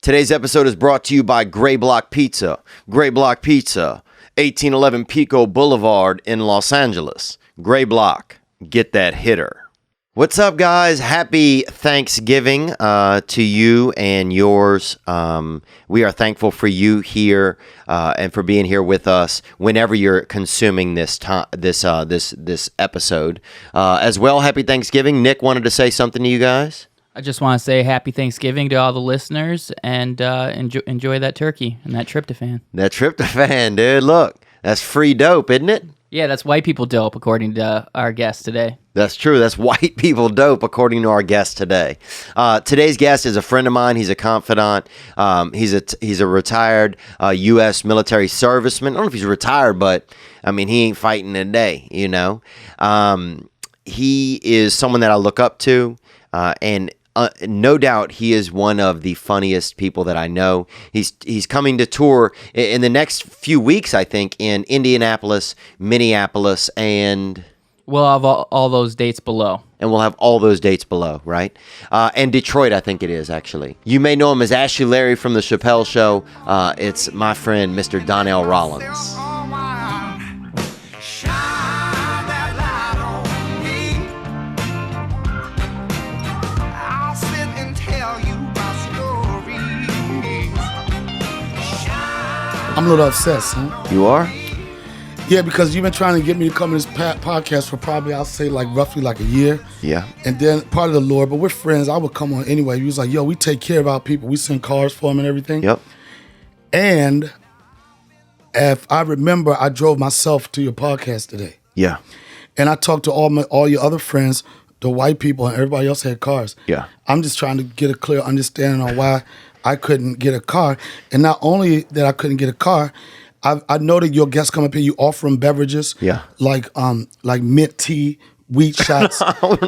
Today's episode is brought to you by Gray Block Pizza. Gray Block Pizza, 1811 Pico Blvd in Los Angeles. Gray Block, get that hitter. What's up, guys? Happy Thanksgiving to you and yours. We are thankful for you here and for being here with us whenever you're consuming this episode. As well, happy Thanksgiving. Nick wanted to say something to you guys. I just want to say happy Thanksgiving to all the listeners and enjoy that turkey and that tryptophan. That tryptophan, dude. Look, that's free dope, isn't it? Yeah, that's white people dope, according to our guest today. That's true. That's white people dope, according to our guest today. Today's guest is a friend of mine. He's a confidant. He's a retired U.S. military serviceman. I don't know if he's retired, but, I mean, he ain't fighting today, you know. He is someone that I look up to, and no doubt he is one of the funniest people that I know. He's coming to tour in the next few weeks, I think, in Indianapolis, Minneapolis, and... We'll have all those dates below. And we'll have all those dates below, right? And Detroit, I think it is, actually. You may know him as Ashley Larry from The Chappelle Show. It's my friend, Mr. Donnell Rawlings. I'm a little upset, son. You are? Yeah, because you've been trying to get me to come to this podcast for probably, I'll say, roughly a year. Yeah. And then part of the lore, but we're friends. I would come on anyway. He was like, yo, we take care of our people. We send cars for them and everything. Yep. And if I remember, I drove myself to your podcast today. Yeah. And I talked to all your other friends, the white people, and everybody else had cars. Yeah. I'm just trying to get a clear understanding on why I couldn't get a car. And not only that I couldn't get a car, I know that your guests come up here, you offer them beverages, yeah, like mint tea, wheat shots,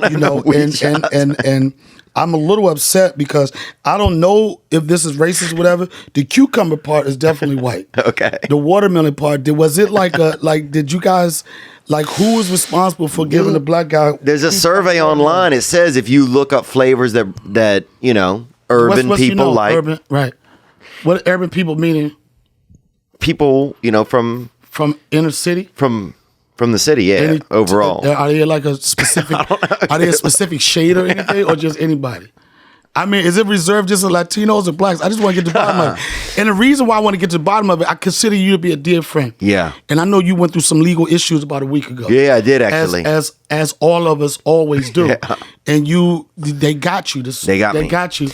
you know, and I'm a little upset because I don't know if this is racist or whatever. The cucumber part is definitely white. Okay. The watermelon part, was it did you guys, who was responsible for giving the black guy? There's a survey online. It says if you look up flavors that you know, urban people like. Urban, right. What urban people meaning? People, you know, from inner city, from the city, yeah. Overall, are they like a specific? Are they a specific shade or anything, or just anybody? I mean, is it reserved just for Latinos or blacks? I just want to get to the bottom of it. And the reason why I want to get to the bottom of it, I consider you to be a dear friend. Yeah. And I know you went through some legal issues about a week ago. Yeah, I did actually. As all of us always do. Yeah. And they got you. They got you.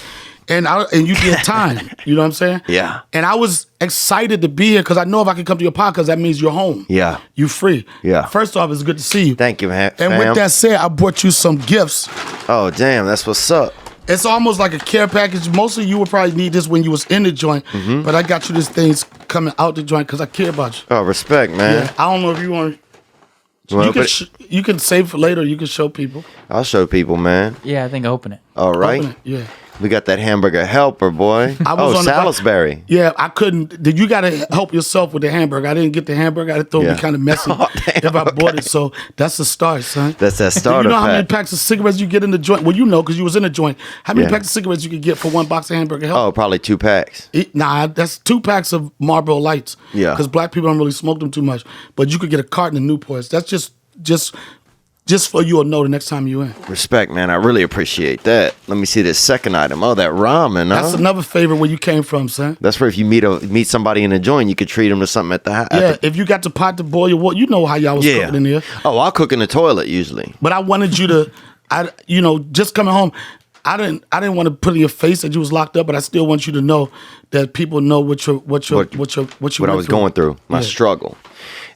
And you did time. You know what I'm saying? Yeah. And I was excited to be here because I know if I can come to your podcast, that means you're home. Yeah. You free. Yeah. First off, it's good to see you. Thank you, man. And with that said, I brought you some gifts. Oh, damn. That's what's up. It's almost like a care package. Mostly you would probably need this when you was in the joint. Mm-hmm. But I got you this things coming out the joint because I care about you. Oh, respect, man. Yeah. I don't know if you want to... You can save for later. You can show people. I'll show people, man. Yeah, I think open it. All right. Open it. Yeah. We got that hamburger helper, boy. Salisbury. Yeah, I couldn't. You got to help yourself with the hamburger. I didn't get the hamburger. I thought it would be kind of messy if I bought it. So that's the start, son. That's that starter. You know how many packs of cigarettes you get in the joint? Well, you know because you was in the joint. How many packs of cigarettes you could get for one box of hamburger helper? Oh, probably 2 packs. That's 2 packs of Marlboro Lights. Yeah. Because black people don't really smoke them too much. But you could get a carton of Newports. That's just for you to know the next time you're in. Respect, man. I really appreciate that. Let me see this second item. Oh, that ramen. That's another favorite where you came from, son. That's where if you meet somebody in a joint, you could treat them to something at the house. Yeah, if you got the pot to boil your water, you know how y'all was cooking in there. Oh, I'll cook in the toilet usually. But I wanted you to, just coming home, I didn't want to put in your face that you was locked up, but I still want you to know that people know what I was going through, my struggle.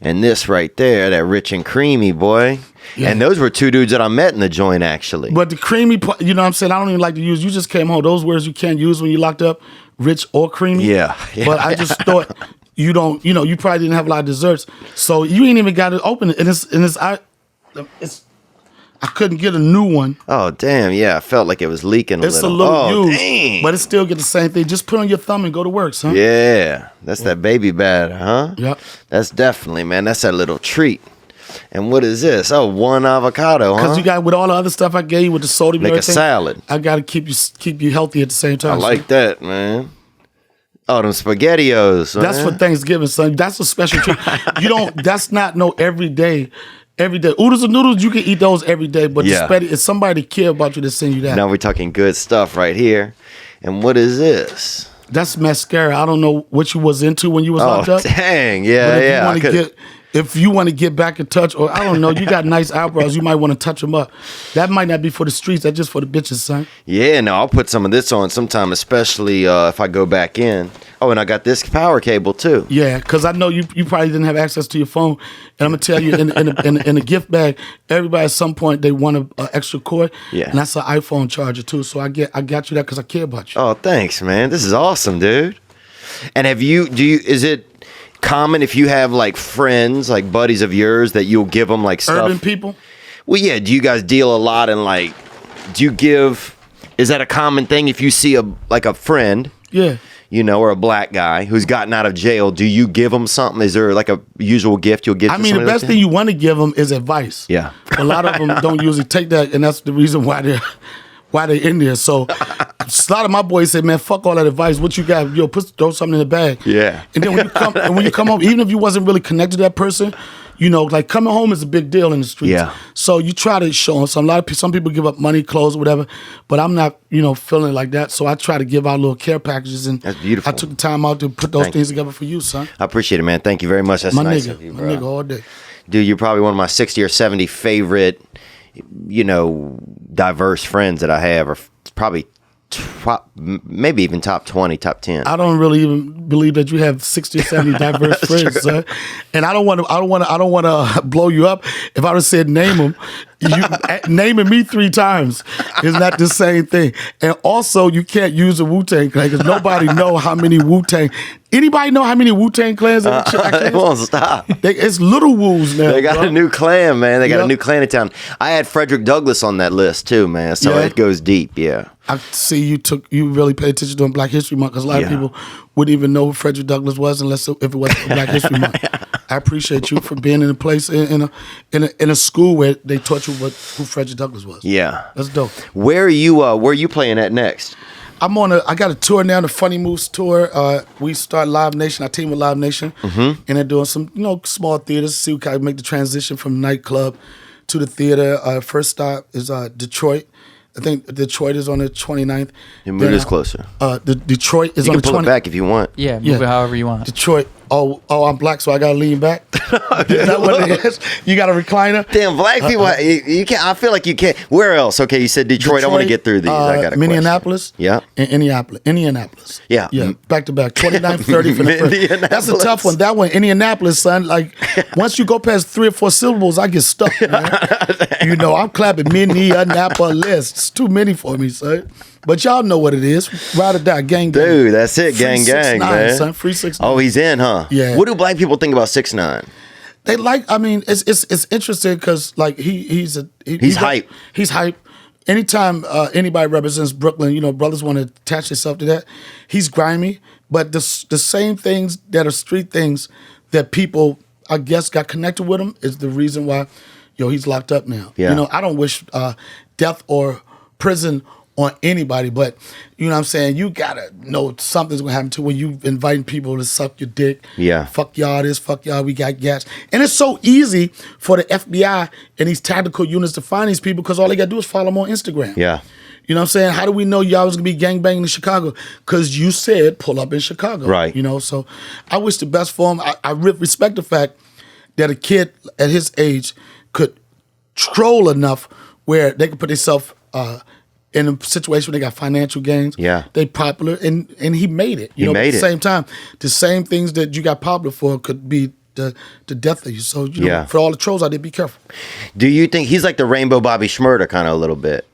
And this right there, that rich and creamy, boy. Yeah. And those were 2 dudes that I met in the joint, actually. But the creamy part, you know what I'm saying? I don't even like to use, you just came home. Those words you can't use when you're locked up, rich or creamy. Yeah. But I just thought you don't, you probably didn't have a lot of desserts. So you ain't even got to open it. And I couldn't get a new one. Oh, damn. Yeah, I felt like it was leaking a little. It's a little used, dang. But it still get the same thing. Just put on your thumb and go to work, son. Yeah, that's that baby batter, huh? Yep. That's definitely, man, that's that little treat. And what is this? Oh, 1 avocado, huh? Because you got, with all the other stuff I gave you with the sodium Make and everything, a salad. I got to keep you healthy at the same time. I like that, man. Oh, them SpaghettiOs. That's for Thanksgiving, son. That's a special treat. That's not no every day. Every day. Oodles and noodles, you can eat those every day, but the spaghetti, it's somebody care about you to send you that. Now we're talking good stuff right here. And what is this? That's mascara. I don't know what you was into when you was locked up. Dang. But Yeah, if you want to get back in touch, or I don't know, you got nice eyebrows, you might want to touch them up. That might not be for the streets. That's just for the bitches, son. Yeah, no, I'll put some of this on sometime, especially if I go back in. Oh, and I got this power cable too. Yeah, because I know you probably didn't have access to your phone. And I'm going to tell you, in a gift bag, everybody at some point, they want an extra cord. Yeah. And that's an iPhone charger too. So I got you that because I care about you. Oh, thanks, man. This is awesome, dude. And is it common if you have like friends, like buddies of yours, that you'll give them like stuff? Urban people? Well, yeah. Do you guys deal a lot in like, is that a common thing if you see a friend? Yeah. You know, or a black guy who's gotten out of jail, do you give them something? Is there like a usual gift you'll give? I mean, the best thing you want to give them is advice. Yeah. A lot of them don't usually take that, and that's the reason why they're in there. So a lot of my boys say, man, fuck all that advice. What you got? Yo, throw something in the bag. Yeah. And then when you come home, even if you wasn't really connected to that person, you know, like coming home is a big deal in the streets. Yeah. So you try to show them. Some people give up money, clothes, or whatever, but I'm not, feeling like that. So I try to give out little care packages, and that's beautiful. I took the time out to put those things together for you, son. I appreciate it, man. Thank you very much. That's nice of you, bro. My nigga, all day. Dude, you're probably one of my 60 or 70 favorite, diverse friends that I have, or probably maybe even top 20, top 10. I don't really even believe that you have 60 or 70 diverse friends, son. And I don't want to blow you up. If I would have said name them, naming me 3 times is not the same thing. And also, you can't use a Wu-Tang clan because nobody know how many Wu-Tang. Anybody know how many Wu-Tang clans? They won't stop. It's little Woos now. They got a new clan, man. They got a new clan in town. I had Frederick Douglass on that list too, man. So it goes deep. Yeah. I see you really paid attention to Black History Month because a lot of people wouldn't even know who Frederick Douglass was if it wasn't for Black History Month. I appreciate you for being in a place in a school where they taught you who Frederick Douglass was. Yeah, that's dope. Where are you playing at next? I got a tour now, the Funny Moves tour. We start Live Nation. I team with Live Nation, and they're doing some small theaters. See if I can make the transition from nightclub to the theater. First stop is Detroit. I think Detroit is on the 29th. You move this closer. Detroit is on the 29th. You can pull it back if you want. Yeah, move it however you want. Detroit. Oh, I'm black, so I gotta lean back. Is that what it is? You got a recliner? Damn, black people, you can't. I feel like you can't. Where else? Okay, you said Detroit. I want to get through these. I got a Minneapolis. Yeah. And Indianapolis. Yeah. Yeah. Back to back. 29th, 30th, for the first. That's a tough one. That one, Indianapolis, son. Like once you go past 3 or 4 syllables, I get stuck, man. I'm clapping Minneapolis. It's too many for me, son. But y'all know what it is. Ride or die, gang, gang. Dude, that's it. Gang, gang, man. Son. Free 6ix9ine. Oh, he's in, huh? Yeah. What do black people think about 6ix9ine? They it's interesting because like he's hype. He's hype. Anytime anybody represents Brooklyn, brothers want to attach themselves to that. He's grimy, but the same things that are street things that people, I guess, got connected with him is the reason why, he's locked up now. Yeah. I don't wish death or prison on anybody, but you know what I'm saying, you gotta know something's gonna happen to when you inviting people to suck your dick. Yeah. Fuck y'all this, fuck y'all, we got gas. And it's so easy for the FBI and these tactical units to find these people because all they gotta do is follow them on Instagram. Yeah. You know what I'm saying? How do we know y'all was gonna be gangbanging in Chicago? Because you said pull up in Chicago. Right. So I wish the best for him. I respect the fact that a kid at his age could troll enough where they could put themselves in a situation where they got financial gains. Yeah. They popular, and he made it. At the same time, the same things that you got popular for could be the death of you. So, for all the trolls out there, be careful. Do you think he's like the Rainbow Bobby Shmurda kind of a little bit?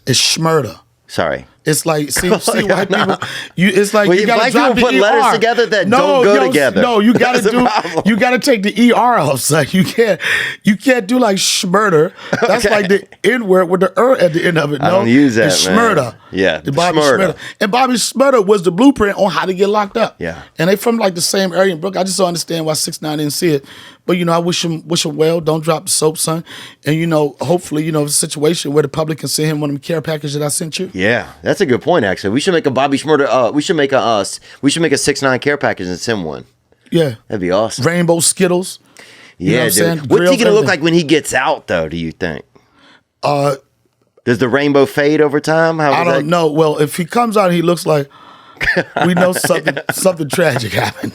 It's Shmurda. Sorry. It's like, see white people. It's like you gotta black people put letters together that don't go together. No, you gotta you gotta take the ER off. So you can't do like Shmurda. That's like the N word with the at the end of it. No, I don't use that. It's man. Shmurda. Yeah, the Bobby Shmurda. And Bobby Shmurda was the blueprint on how to get locked up. Yeah, and they from like the same area in Brooklyn. I just don't understand why 6ix9ine didn't see it. But I wish him well. Don't drop the soap, son. And hopefully, it's a situation where the public can send him one of them care packages that I sent you. Yeah, That's a good point, actually. We should make a Bobby Schmurder. We should make a 6ix9ine care package and send one. Yeah. That'd be awesome. Rainbow Skittles. You know Yeah, what I'm saying? dude. What's he Grills, gonna look everything. like when he gets out, though? Do you think? Uh, Does the rainbow fade over time? I don't know. Well, if he comes out, he looks like we know something tragic happened.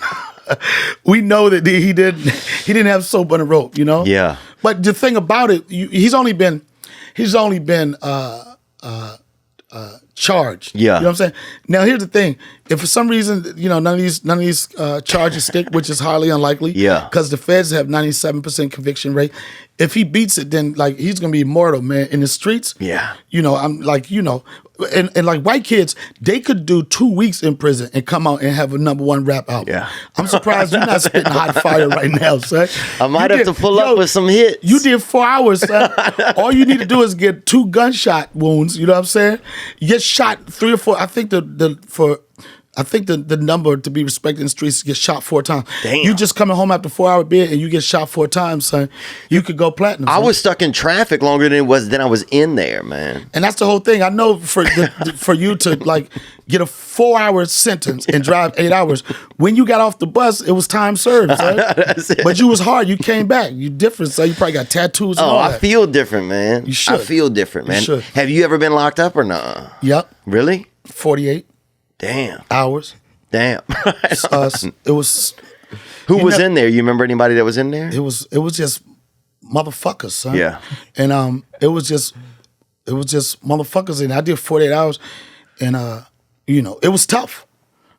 We know that he didn't have soap on the rope, you know. Yeah. But the thing about it, he's only been charged. Yeah. You know what I'm saying? Now here's the thing: if for some reason none of these charges stick, which is highly unlikely, Yeah. because the feds have 97% conviction rate. If he beats it, then like he's gonna be immortal, man, in the streets. Yeah. I'm like and like white kids, they could do 2 weeks in prison and come out and have a #1 rap album. Yeah. I'm surprised you're not spitting hot fire right now, son. I might have to pull up with some hits. You did 4 hours, son. All you need to do is get 2 gunshot wounds. You know what I'm saying? You get shot 3 or 4. I think the number to be respected in the streets is get shot 4 times. Damn. You just coming home after 4-hour bid and you get shot 4 times, son. You could go platinum. I son. was stuck in traffic longer than I was in there, man. And that's the whole thing. I know for you to like get a 4-hour sentence and drive 8 hours. When you got off the bus, it was time served, son. That's it. But you was hard. You came back. You different, so you probably got tattoos. And all I that. feel different, man. You should. I feel different, man. You should. Have you ever been locked up or not? Yep. Really? 48 Damn. hours. Damn. It was. Who was in there? You remember anybody that was in there? It was just motherfuckers, son. Yeah. And it was just motherfuckers in. I did 48 hours, and it was tough.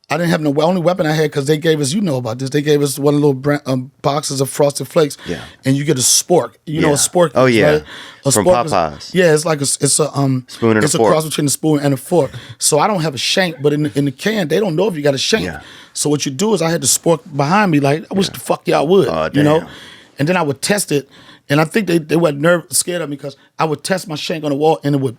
I didn't have no only weapon I had because they gave us, about this. They gave us one of the little boxes of Frosted Flakes. Yeah. And you get a spork. You know what a spork Oh, is, yeah. right? A From spork Popeyes. Yeah, it's like spoon and it's a fork. cross between a spoon and a fork. So I don't have a shank, but in the can they don't know if you got a shank. Yeah. So what you do is I had the spork behind me, like I wish the fuck y'all would, Oh, you know. damn. And then I would test it, and I think they were scared of me because I would test my shank on the wall and it would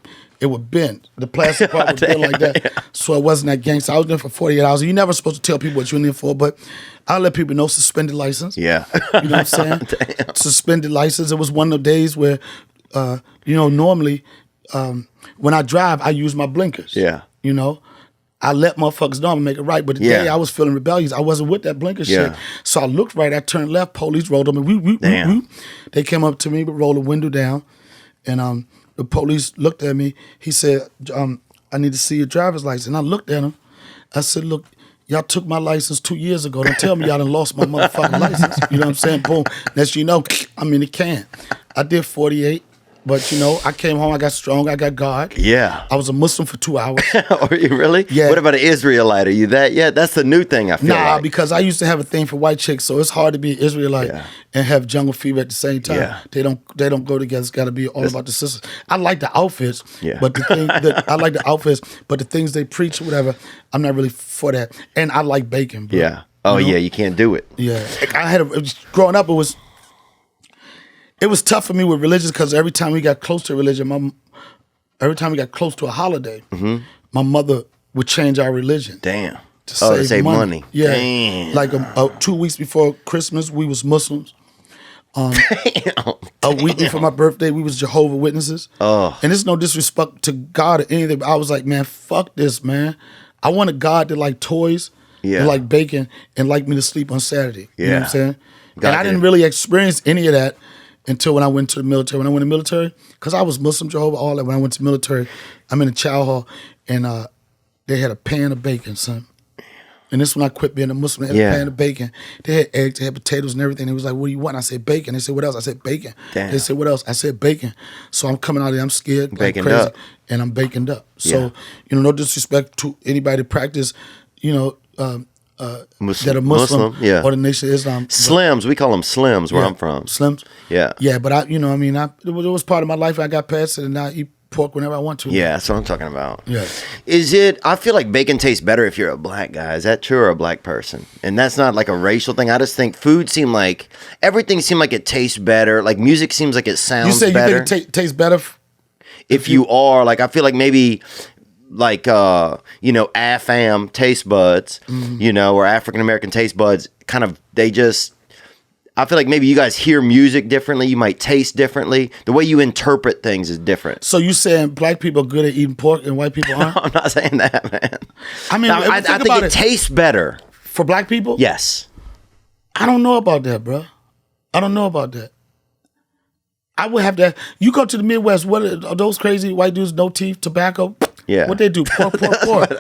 bend. The plastic part would bend like that. So it wasn't that gangster. I was there for 48 hours. You're never supposed to tell people what you're in there for, but I'll let people know suspended license. Yeah. You know what I'm saying? Damn. Suspended license. It was one of the days where, normally when I drive, I use my blinkers. Yeah. You know? I let motherfuckers know I'm gonna make it right. But the Yeah. day I was feeling rebellious, I wasn't with that blinker Yeah. shit. So I looked right, I turned left, police rolled up and Damn. They came up to me, but rolled the window down. And the police looked at me. He said, I need to see your driver's license. And I looked at him. I said, look, y'all took my license 2 years ago. Don't tell me y'all done lost my motherfucking license. You know what I'm saying? Boom. Next you know, I'm in the can. I did 48. But, I came home, I got strong, I got God. Yeah. I was a Muslim for 2 hours. Are you really? Yeah. What about an Israelite? Are you that? Yeah, that's the new thing, I feel Nah, like. because I used to have a thing for white chicks, so it's hard to be an Israelite and have jungle fever at the same time. Yeah. They don't go together. It's got to be all about the sisters. I like the outfits, Yeah. but the thing that I like the outfits, but the things they preach or whatever, I'm not really for that. And I like bacon. Bro. Yeah. Oh, yeah, you can't do it. Yeah. Growing up, it was tough for me with religion because every time we got close to religion, every time we got close to a holiday, my mother would change our religion. Damn. To save money. Yeah. Damn. Like 2 weeks before Christmas, we was Muslims. A week before my birthday, we was Jehovah Witnesses. Oh. And it's no disrespect to God or anything, but I was like, man, fuck this, man. I want a God that like toys, Yeah. and like bacon, and like me to sleep on Saturday. You know what Yeah. I'm saying? God And I didn't did. really experience any of that until when I went to the military. When I went to the military, because I was Muslim, Jehovah, all that. When I went to the military, I'm in the chow hall, and they had a pan of bacon, son. And this when I quit being a Muslim. They had Yeah. a pan of bacon. They had eggs, they had potatoes and everything. They was like, what do you want? I said, bacon. They said, what else? I said, bacon. Damn. They said, what else? I said, bacon. So I'm coming out of there, I'm scared, like Baconed crazy. up. And I'm baconed up. So, no disrespect to anybody that practice, that are Muslim, yeah. or the Nation of Islam. Slims, we call them Slims where I'm from. Slims? Yeah. Yeah, but it was part of my life. I got past it, and now I eat pork whenever I want to. Yeah, that's what I'm talking about. Yeah. I feel like bacon tastes better if you're a black guy. Is that true, or a black person? And that's not like a racial thing. I just think everything seemed like it tastes better. Like music seems like it sounds You say better. you think it tastes better? If you are, like, I feel like maybe like AFAM taste buds, or African American taste buds, kind of, they just, I feel like maybe you guys hear music differently. You might taste differently. The way you interpret things is different. So you saying black people are good at eating pork and white people aren't? I'm not saying that, man. I mean, I think it tastes better. For black people? Yes. I don't know about that, bro. I don't know about that. I would have to. You go to the Midwest. What are those crazy white dudes? No teeth, tobacco. Yeah. What they do? Pork.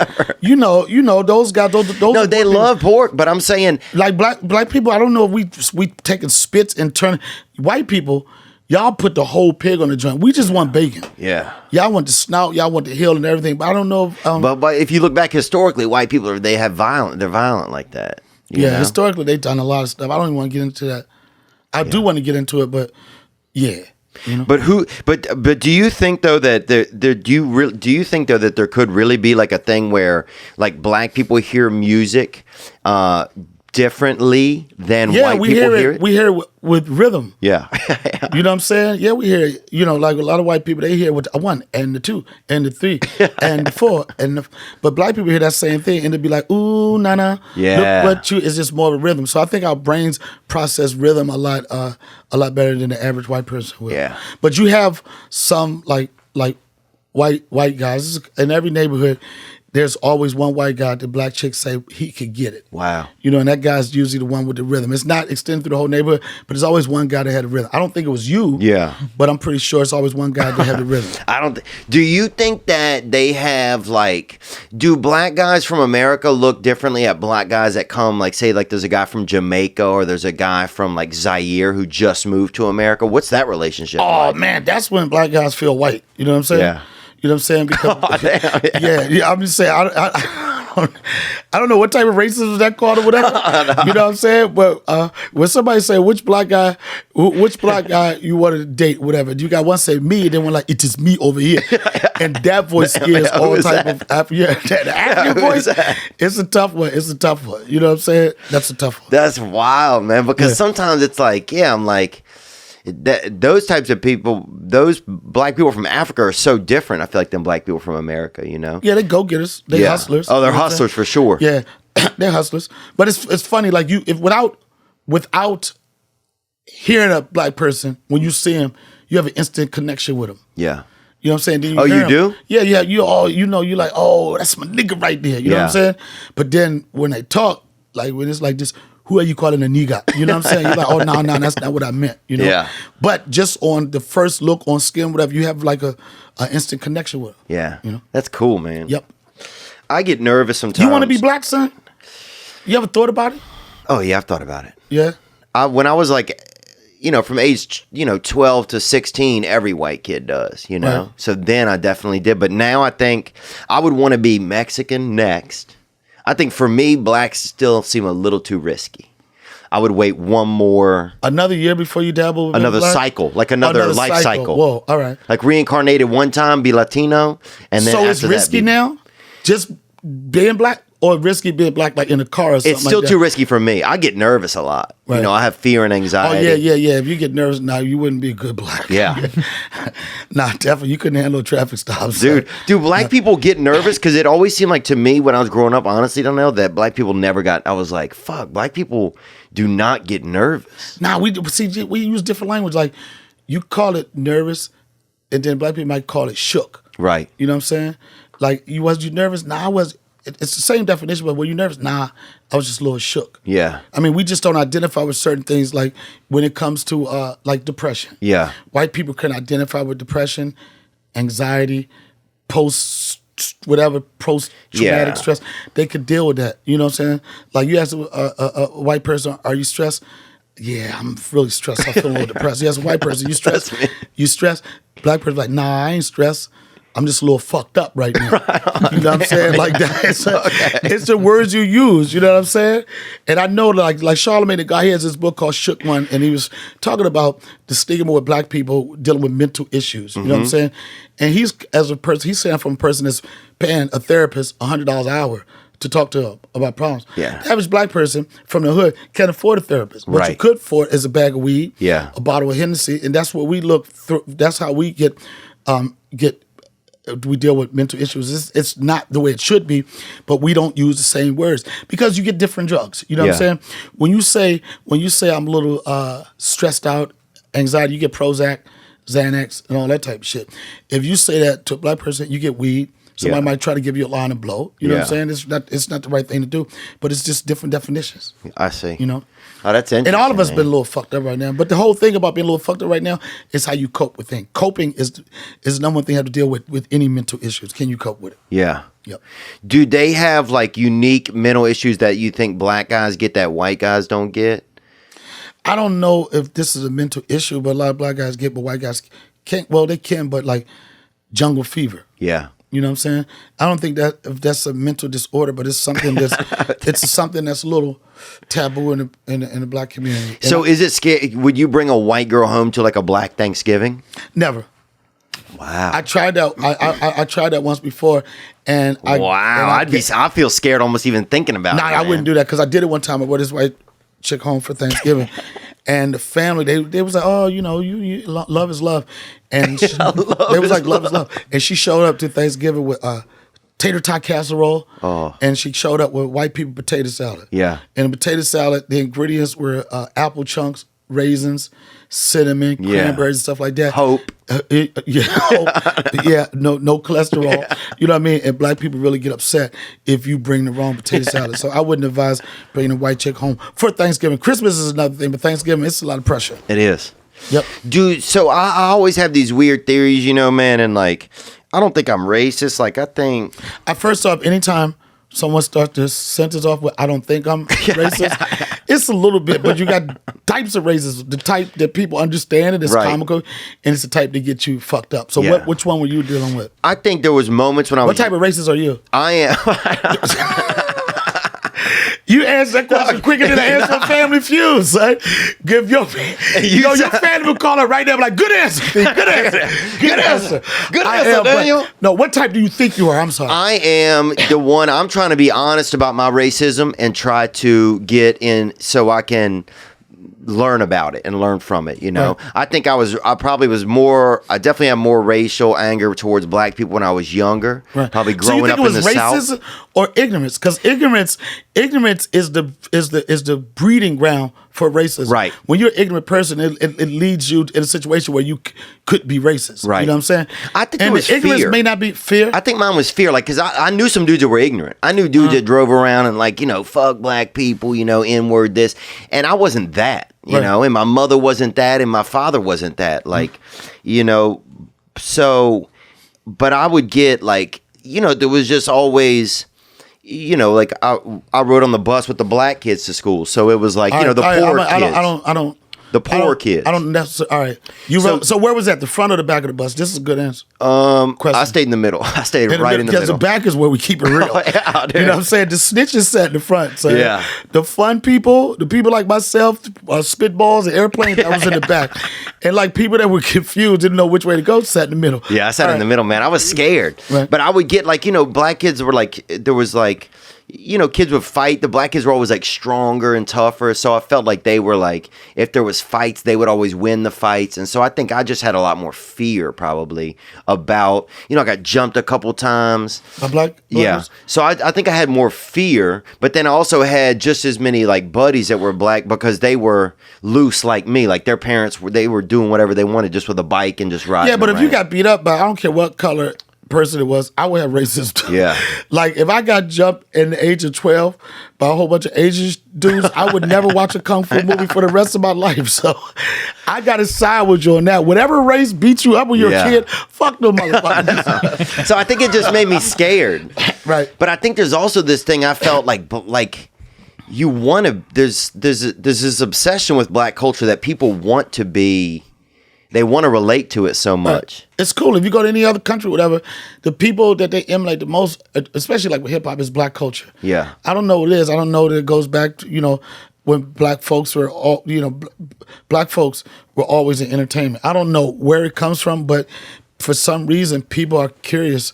You know those guys. Those No, they love pork, but I'm saying like black people. I don't know if we taking spits and turning white people. Y'all put the whole pig on the joint. We just want bacon. Yeah. Y'all want the snout. Y'all want the heel and everything. But I don't know. But if you look back historically, white people they're violent like that. You know? Historically they've done a lot of stuff. I don't even want to get into that. I do want to get into it, but yeah. You know? But do you think though that do you think though that there could really be like a thing where like black people hear music differently than white people hear it? We hear it with rhythm. Yeah. You know what I'm saying? Yeah, we hear it. You know, like a lot of white people, they hear with the 1 and the 2 and the 3 and the 4 but black people hear that same thing and they'll be like, ooh, nana. Yeah. Look what it's just more of a rhythm. So I think our brains process rhythm a lot better than the average white person will. Yeah. But you have some like white guys in every neighborhood. There's always one white guy that black chicks say he could get it. Wow. You know, and that guy's usually the one with the rhythm. It's not extended through the whole neighborhood, but there's always one guy that had a rhythm. I don't think it was you. Yeah. But I'm pretty sure it's always one guy that had the rhythm. Do you think that they have like, do black guys from America look differently at black guys that come, like say like there's a guy from Jamaica or there's a guy from like Zaire who just moved to America? What's that relationship like? Man, that's when black guys feel white. You know what I'm saying? Yeah. You know what I'm saying? Because damn, yeah, I'm just saying I don't know what type of racism is that called or whatever. You know what I'm saying? But when somebody say which black guy you wanted to date, whatever, you got one say me, and then one like it is me over here, and that voice scares all type of the African voice. It's a tough one. It's a tough one. You know what I'm saying? That's a tough one. That's wild, man. Because sometimes it's like, I'm like. Those types of people, those black people from Africa are so different, I feel like, than black people from America, you know? Yeah, they go-getters. They hustlers. Oh, they're hustlers for sure. Yeah, they're hustlers. But it's funny, like without hearing a black person, when you see him, you have an instant connection with him. Yeah. You know what I'm saying? Then you hear him. do? Yeah. You're like, oh, that's my nigga right there. You know what I'm saying? But then when they talk, like when it's like this, who are you calling a nigga? You know what I'm saying? You're like, oh, no, that's not what I meant. You know? Yeah. But just on the first look on skin, whatever, you have like a instant connection with them. Yeah. You know? That's cool, man. Yep. I get nervous sometimes. You want to be black, son? You ever thought about it? Oh, yeah, I've thought about it. Yeah. When I was like, from age, 12 to 16, every white kid does, Right. So then I definitely did. But now I think I would want to be Mexican next. I think for me, blacks still seem a little too risky. I would wait another year before you dabble with another black? cycle, like another life cycle. Whoa, all right. Like reincarnated one time, be Latino, and then so after it's risky now, just being black, or risky being black, like in a car or something. It's still like too risky for me. I get nervous a lot. Right. I have fear and anxiety. Oh yeah. If you get nervous now, you wouldn't be a good black. Yeah. Nah, definitely. You couldn't handle traffic stops. Dude, do black people get nervous? Because it always seemed like to me when I was growing up, honestly, don't know, that black people never got, I was like, fuck, black people do not get nervous. Nah, we use different language. Like, you call it nervous, and then black people might call it shook. Right. You know what I'm saying? Like, you nervous? Nah, I was. It's the same definition, but were you nervous? Nah, I was just a little shook. Yeah. I mean, we just don't identify with certain things, like when it comes to like depression. Yeah. White people can identify with depression, anxiety, post-traumatic stress. They could deal with that. You know what I'm saying? Like, you ask a white person, are you stressed? Yeah, I'm really stressed. I feel a little depressed. You ask a white person, you stressed? You stressed? Black person like, nah, I ain't stressed. I'm just a little fucked up right now. You know what I'm saying? Like that. It's the words you use. You know what I'm saying? And I know like Charlamagne, the guy, he has this book called Shook One, and he was talking about the stigma with black people dealing with mental issues. You know what I'm saying? And he's saying from a person that's paying a therapist $100 an hour to talk to her about problems. Yeah. The average black person from the hood can't afford a therapist. What you could afford is a bag of weed, a bottle of Hennessy, and that's what we look through. That's how we get we deal with mental issues. It's not the way it should be, but we don't use the same words because you get different drugs. You know what I'm saying? When you say I'm a little stressed out, anxiety, you get Prozac, Xanax, and all that type of shit. If you say that to a black person, you get weed. Somebody might try to give you a line and blow. You know what I'm saying? It's not the right thing to do, but it's just different definitions. I see. You know? Oh, that's interesting. And all of us man. been a little fucked up right now. But the whole thing about being a little fucked up right now is how you cope with things. Coping is the number one thing you have to deal with any mental issues. Can you cope with it? Yeah. Yep. Do they have like unique mental issues that you think black guys get that white guys don't get? I don't know if this is a mental issue, but a lot of black guys get, but white guys can't. Well, they can, but like jungle fever. Yeah. You know what I'm saying? I don't think that if that's a mental disorder, but it's something that's it's something that's a little taboo in the black community. And So is it scary? Would you bring a white girl home to like a black Thanksgiving? Never. Wow. I tried that. I tried that once before, and I feel scared almost even thinking about it. Nah, I wouldn't do that because I did it one time. I brought this white chick home for Thanksgiving, and the family they was like, oh, you know, you love is love, and they was like, love is love, and she showed up to Thanksgiving with tater tot casserole, and she showed up with white people potato salad. Yeah, and the potato salad, the ingredients were apple chunks, raisins, cinnamon, cranberries, and stuff like that. Hope. Hope. Yeah, no cholesterol. Yeah. You know what I mean? And black people really get upset if you bring the wrong potato salad. So I wouldn't advise bringing a white chick home for Thanksgiving. Christmas is another thing, but Thanksgiving, it's a lot of pressure. It is. Yep. Dude, so I always have these weird theories, you know, man, and like, I don't think I'm racist. Like, I think... First off, anytime someone starts this sentence off with, I don't think I'm racist, it's a little bit, but you got types of racism. The type that people understand it is comical, and it's the type that get you fucked up. So which one were you dealing with? I think there was moments when I was... What type of racist are you? I am... You answer that question quicker than the answer of Family Feud, son. Give your family will call her right there, like, good answer, good answer, good answer. Good answer, Daniel. No, what type do you think you are? I'm sorry. I am the one, I'm trying to be honest about my racism and try to get in so I can learn about it and learn from it, you know. Right. I think I definitely had more racial anger towards black people when I was younger. Right. Probably growing up in the South. Racism or ignorance? Because ignorance is the breeding ground for racism. Right. When you're an ignorant person, it leads you in a situation where you could be racist. Right. You know what I'm saying? I think it was ignorance fear. May not be fear. I think mine was fear. Like, because I knew some dudes that were ignorant. I knew dudes that drove around and like, you know, fuck black people, you know, N-word this. And I wasn't that, you know, and my mother wasn't that and my father wasn't that. Like, you know, so, but I would get like, you know, there was just always... You know, like I rode on the bus with the black kids to school, so it was like the poor kids. I don't. The poor kids. I don't necessarily. All right. So where was that? The front or the back of the bus? This is a good answer. Question. I stayed in the middle. I stayed right in the middle. Because the back is where we keep it real. Yeah, you know what I'm saying? The snitches sat in the front. So yeah. The fun people, the people like myself, spitballs and airplanes, that was in the back. And like people that were confused, didn't know which way to go, sat in the middle. Yeah, I sat in the middle, man. I was scared. Right. But I would get like, you know, black kids were like, there was like, you know, kids would fight. The black kids were always like stronger and tougher. So I felt like they were like, if there was fights, they would always win the fights. And so I think I just had a lot more fear probably about, you know, I got jumped a couple times. Black? Yeah. So I think I had more fear, but then I also had just as many like buddies that were black because they were loose like me. Like their parents, they were doing whatever they wanted just with a bike and just riding. Yeah, but around. if you got beat up by, I don't care what color person it was, I would have racism too. Yeah. Like if I got jumped in the age of 12 by a whole bunch of Asian dudes, I would never watch a kung fu movie for the rest of my life. So I got to side with you on that. Whatever race beat you up when you're a kid, fuck them motherfuckers. So I think it just made me scared. Right. But I think there's also this thing I felt like you want to, there's this obsession with black culture that people want to be, they want to relate to it so much. It's cool. If you go to any other country, whatever, the people that they emulate the most, especially like with hip hop, is black culture. Yeah. I don't know what it is. I don't know that it goes back to, you know, when black folks were all, you know, black folks were always in entertainment. I don't know where it comes from, but for some reason, people are curious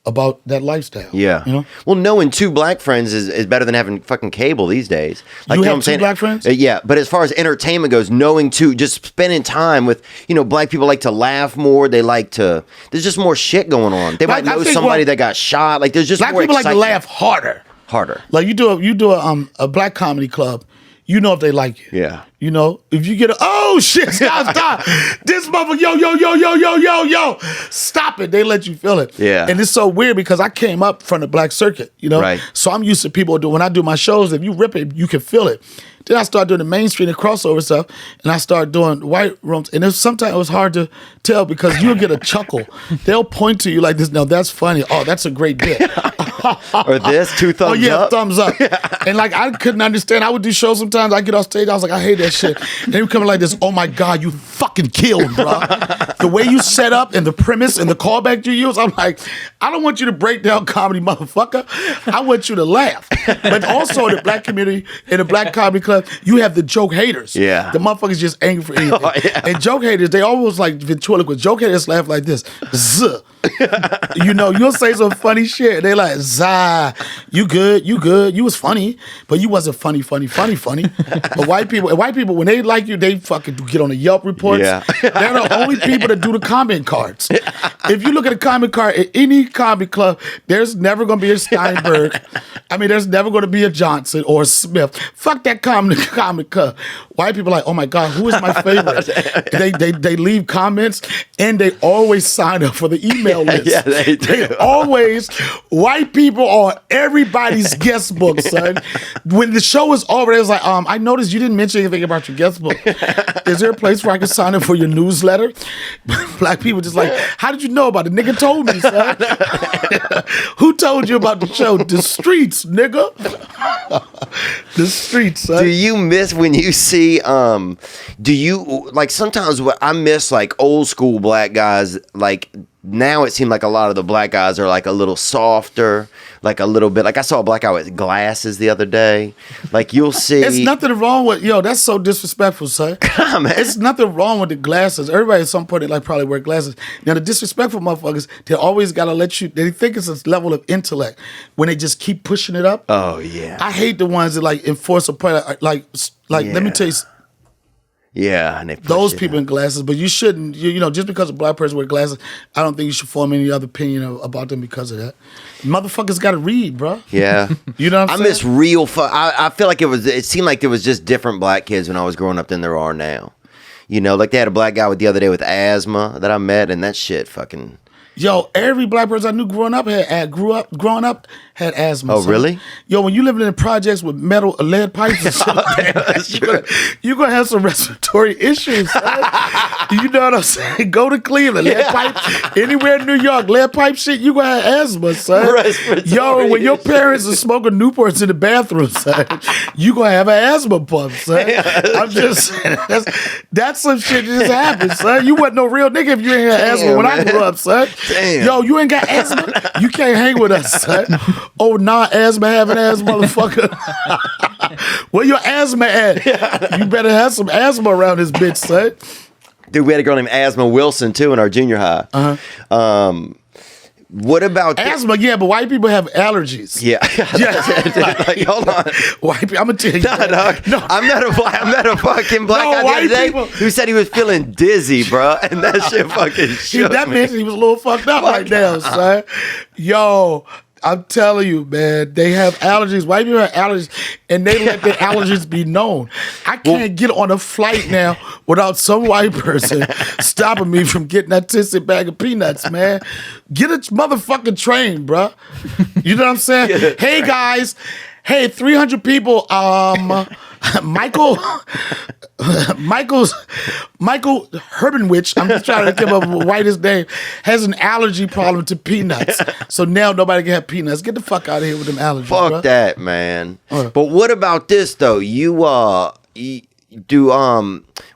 about that lifestyle. Yeah. You know? Well, knowing 2 black friends is better than having fucking cable these days. Like, You know have what I'm 2 saying? black friends? Yeah, but as far as entertainment goes, knowing 2, just spending time with, black people like to laugh more. They like to. There's just more shit going on. They might Like, I know think, somebody well, that got shot. Like, there's just Black more people like to excitement. laugh harder. Harder. Like you do a black comedy club, you know if they like you. Yeah. You know, if you get oh shit, stop. This motherfucker, yo. Stop it. They let you feel it. Yeah. And it's so weird because I came up from the black circuit, Right. So I'm used to people when I do my shows, if you rip it, you can feel it. Then I started doing the mainstream and crossover stuff, and I started doing white rooms. And sometimes it was hard to tell because you'll get a chuckle. They'll point to you like this. No, that's funny. Oh, that's a great bit. Or this, 2 thumbs up. Thumbs up. And like I couldn't understand. I would do shows sometimes. I get off stage. I was like, I hate that shit. And they would come like this. Oh my God, you fucking killed, bro. The way you set up and the premise and the callback you use. I'm like, I don't want you to break down comedy, motherfucker. I want you to laugh. But also in the black community, in the black comedy club, you have the joke haters. Yeah. The motherfuckers just angry for anything. Oh, yeah. And joke haters, they almost like ventriloquist. Joke haters laugh like this. Zuh. You'll say some funny shit. They like, Zah, you good, you was funny, but you wasn't funny. But white people, when they like you, they fucking get on the Yelp reports. Yeah. They're the only people that do the comment cards. If you look at a comment card at any comedy club, there's never gonna be a Steinberg. I mean, there's never gonna be a Johnson or a Smith. Fuck that comedy club. White people are like, oh my God, who is my favorite? They leave comments and they always sign up for the email list. Yeah, they do. White people are everybody's guest book, son. When the show is over, it's like, I noticed you didn't mention anything about your guest book. Is there a place where I can sign up for your newsletter? Black people just like, how did you know about it? Nigga told me, son. Who told you about the show? The streets, nigga. The streets, son. Do you miss when you see do you like sometimes what I miss like old school black guys, like now it seemed like a lot of the black guys are like a little softer, like a little bit like I saw a black guy with glasses the other day. Like you'll see It's nothing wrong with that's so disrespectful, son. Man. It's nothing wrong with the glasses. Everybody at some point they like probably wear glasses. Now the disrespectful motherfuckers, they always gotta let you. They think it's a level of intellect when they just keep pushing it up. Oh yeah. I hate the ones that like enforce a point. Like let me tell you. Yeah, and they push Those it people up. in glasses, but you shouldn't. Just because a black person wears glasses, I don't think you should form any other opinion about them because of that. Motherfuckers got to read, bro. Yeah. You know what I'm I saying? miss real I feel like it seemed like there was just different black kids when I was growing up than there are now. Like they had a black guy the other day with asthma that I met, and that shit fucking. Yo, every black person I knew growing up had asthma. Oh, son. really? Yo, when you living in projects with lead pipes and shit, you're gonna have some respiratory issues. Son. You know what I'm saying? Go to Cleveland, lead pipe, anywhere in New York, lead pipe shit, you gonna have asthma, son. Yo, when your parents are smoking Newports in the bathroom, son, you gonna have an asthma pump, son. I'm just saying, that's some shit that just happened, son. You wasn't no real nigga if you ain't had asthma when I grew up, son. Damn. Yo, you ain't got asthma? You can't hang with us, son. Oh, asthma having ass motherfucker. Where your asthma at? You better have some asthma around this bitch, son. Dude, we had a girl named Asthma Wilson too in our junior high. What about asthma? Yeah, but white people have allergies. Yeah. Like, hold on. White people, I'm gonna tell you. No, I'm not a fucking black guy the other day who said he was feeling dizzy, bro, and that shit fucking shook that me. meant he was a little fucked up right now, son. Yo, I'm telling you, man, they have allergies. White people have allergies, and they let their allergies be known. I can't get on a flight now without some white person stopping me from getting that twisted bag of peanuts, man. Get a motherfucking train, bro. You know what I'm saying? Hey, guys. Hey, 300 people. Michael Herbenwich, I'm just trying to give up the whitest name, has an allergy problem to peanuts. So now nobody can have peanuts. Get the fuck out of here with them allergies, Fuck bro. that, man. But what about this though?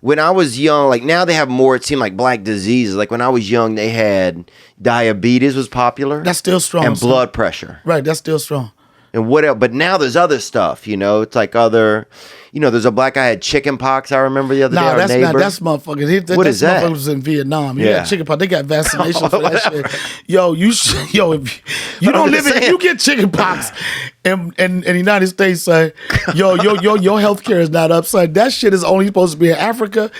When I was young, like now they have more, it seemed like black diseases. Like when I was young, they had diabetes was popular. That's still strong. And son. blood pressure. Right, that's still strong. And what else? But now there's other stuff, you know. It's like other, you know, there's a black guy had chicken pox, I remember the other day. No, our that's neighbor. not. That's motherfuckers. What is that? Motherfuckers was in Vietnam. You Yeah. got chicken pox. They got vaccinations for that shit. Yo, if you don't live in, you get chicken pox in the United States, son. Your healthcare is not up, son. That shit is only supposed to be in Africa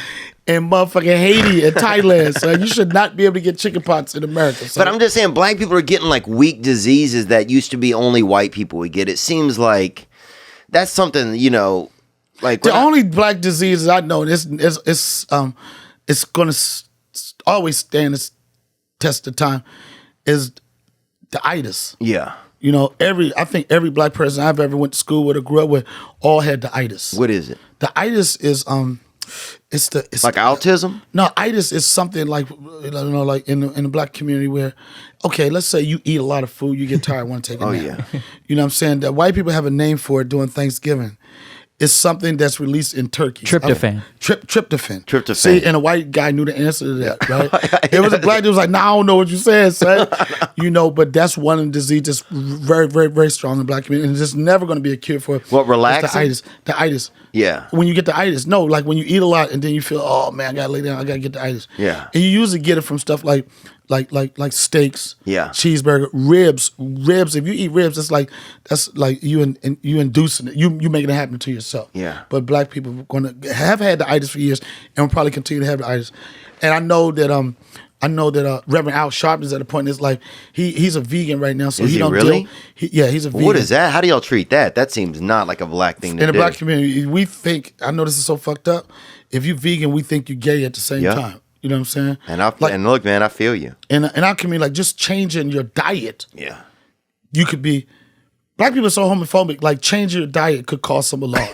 and motherfucking Haiti and Thailand, son. You should not be able to get chicken pox in America, son. But I'm just saying, black people are getting like weak diseases that used to be only white people would get. It seems like that's something, you know, like the only black diseases I know, it's going to always stand the test of time, is the itis. Yeah. You know, I think every black person I've ever went to school with or grew up with all had the itis. What is it? The itis is it's Like autism? No, itis is something like, you know, like in the black community where, okay, let's say you eat a lot of food, you get tired, want to take a nap. Yeah. You know what I'm saying? That white people have a name for it during Thanksgiving. It's something that's released in turkeys. Tryptophan. Tryptophan. See, and a white guy knew the answer to that, right? It was a black dude was like, "Nah, I don't know what you said, son." You know, but that's one of the diseases that's very, very, very strong in the black community, and there's never going to be a cure for it. What, relaxing? It's the itis. Yeah. When you get the itis, no, like when you eat a lot and then you feel, oh man, I gotta lay down, I gotta get the itis. Yeah. And you usually get it from stuff like steaks, Yeah. cheeseburger, ribs. If you eat ribs, that's like you inducing it. You making it happen to yourself. Yeah. But black people are gonna have had the itis for years and will probably continue to have the itis. And I know that Reverend Al Sharpton is at a point in his life. He's a vegan right now, so Is he don't really? he's a vegan. What is that? How do y'all treat that? That seems not like a black thing to In do. the black community, we think, I know this is so fucked up, if you vegan, we think you're gay at the same Yeah. time. You know what I'm saying? And look, man, I feel you. In our community, like just changing your diet, Yeah. you could be. Black people are so homophobic. Like changing your diet could cost them a lot.